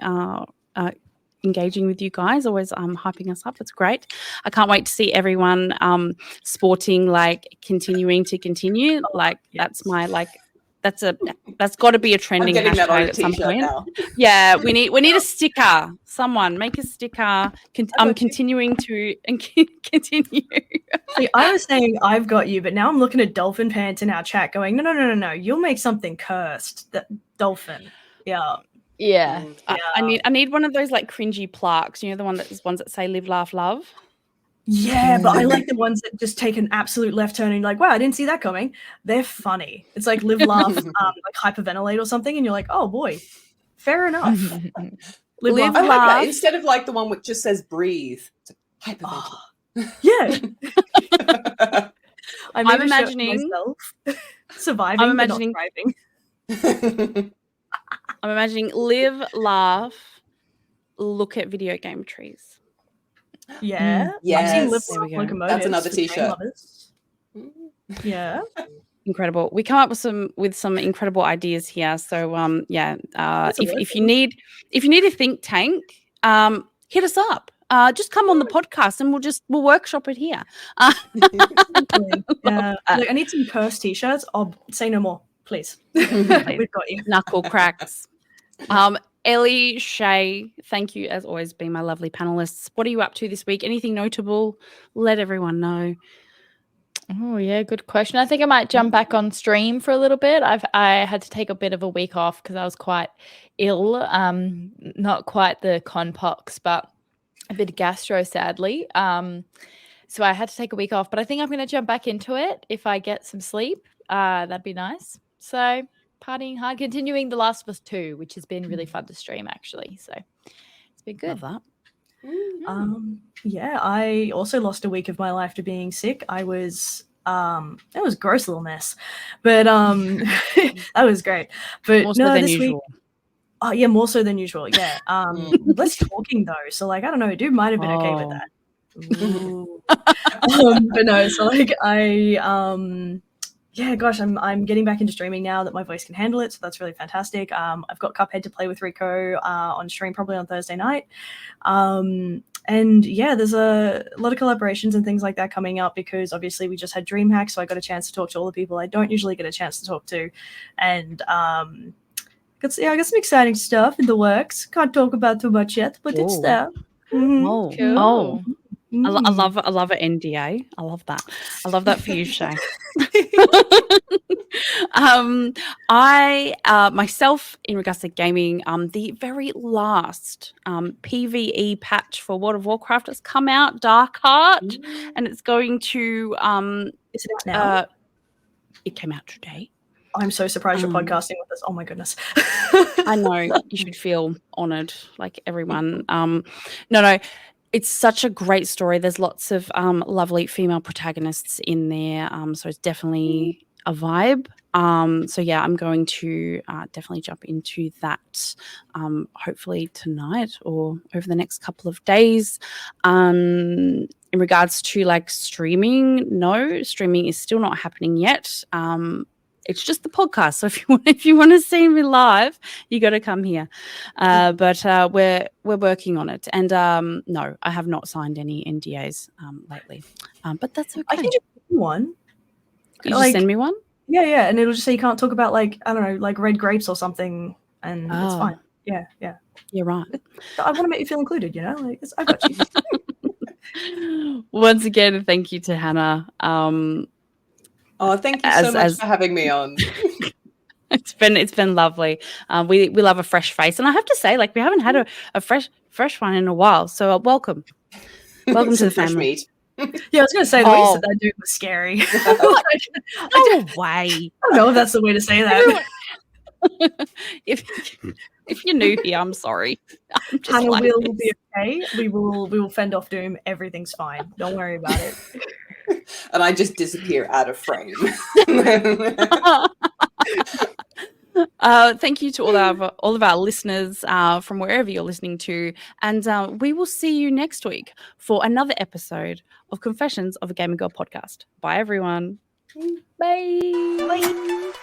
engaging with you guys, always hyping us up. It's great. I can't wait to see everyone sporting, like, continuing to continue. Like, that's my, like, that's got to be a trending getting that on hashtag a at some t-shirt point. now. Yeah, we need a sticker. Someone make a sticker. I'm continuing to continue. See, I was saying I've got you, but now I'm looking at Dolphin Pants in our chat going, no. You'll make something cursed. That Dolphin. Yeah. Yeah. I need one of those, like, cringy plaques. You know, the ones that say "Live, Laugh, Love." Yeah, but I like the ones that just take an absolute left turn and you're like, wow, I didn't see that coming. They're funny. It's like live, laugh, like hyperventilate or something, and you're like, oh boy, fair enough. Live, I like laugh. that. Instead of like the one which just says breathe. Hyperventilate. Yeah. I'm imagining myself surviving, I'm imagining but not thriving. I'm imagining live, laugh, look at video game trees. Yeah. Yes. I've seen live, There we laugh, go. locomotives. That's another for train t-shirt. lovers. Yeah. Incredible. We come up with some incredible ideas here. So if you need a think tank, hit us up. Just come on the podcast and we'll workshop it here. Yeah. Like, I need some cursed t-shirts. I'll say no more, please. We've got you. Knuckle cracks. Ellie, Shay, thank you as always, being my lovely panelists. What are you up to this week? Anything notable? Let everyone know. Oh yeah, good question. I think I might jump back on stream for a little bit. I had to take a bit of a week off because I was quite ill. Not quite the conpox, but a bit of gastro, sadly. So I had to take a week off, but I think I'm going to jump back into it if I get some sleep. That'd be nice. So partying hard, continuing The Last of Us 2, which has been really fun to stream actually. So it's been good. Love that. Yeah, I also lost a week of my life to being sick. I was it was a gross little mess, but that was great. But More so no, than this usual. week, oh yeah, more so than usual. Yeah, less talking though. So like, I don't know, dude might have been okay with that. Ooh. But no, so like yeah, gosh, I'm getting back into streaming now that my voice can handle it, so that's really fantastic. I've got Cuphead to play with Rico on stream probably on Thursday night. And yeah, there's a lot of collaborations and things like that coming up because obviously we just had DreamHack, so I got a chance to talk to all the people I don't usually get a chance to talk to. And I got some exciting stuff in the works. Can't talk about too much yet, but it's there. Oh, Cool. oh. I love an NDA. I love that. I love that for you, Shay. I myself, in regards to gaming, the very last PvE patch for World of Warcraft has come out, Darkheart, and it's going to Is it out now? It came out today. I'm so surprised you're podcasting with us. Oh my goodness. I know, you should feel honored, like everyone. No. It's such a great story. There's lots of lovely female protagonists in there. So it's definitely a vibe. So yeah, I'm going to definitely jump into that hopefully tonight or over the next couple of days. In regards to like streaming, no, streaming is still not happening yet. It's just the podcast. So if you want to see me live, you got to come here. But we're working on it. And no, I have not signed any NDAs lately. But that's okay. I can just send you one. You just send me one? Yeah, and it'll just say you can't talk about like, I don't know, like red grapes or something, and it's fine. Yeah. You're right. I want to make you feel included, you know? Like, I got you. Once again, thank you to Hannah. Oh, thank you so much for having me on. It's been lovely. We love a fresh face, and I have to say, like, we haven't had a fresh one in a while. So welcome to the fresh family. meat. Yeah, I was going to say the way you said that dude was scary. No way. I don't know if that's the way to say that. If you're new here, I'm sorry. I'm just Hannah like will this. be okay. We will fend off Doom. Everything's fine. Don't worry about it. And I just disappear out of frame. Thank you to all of our listeners from wherever you're listening to, and we will see you next week for another episode of Confessions of a Gamer Girl podcast. Bye, everyone. Bye.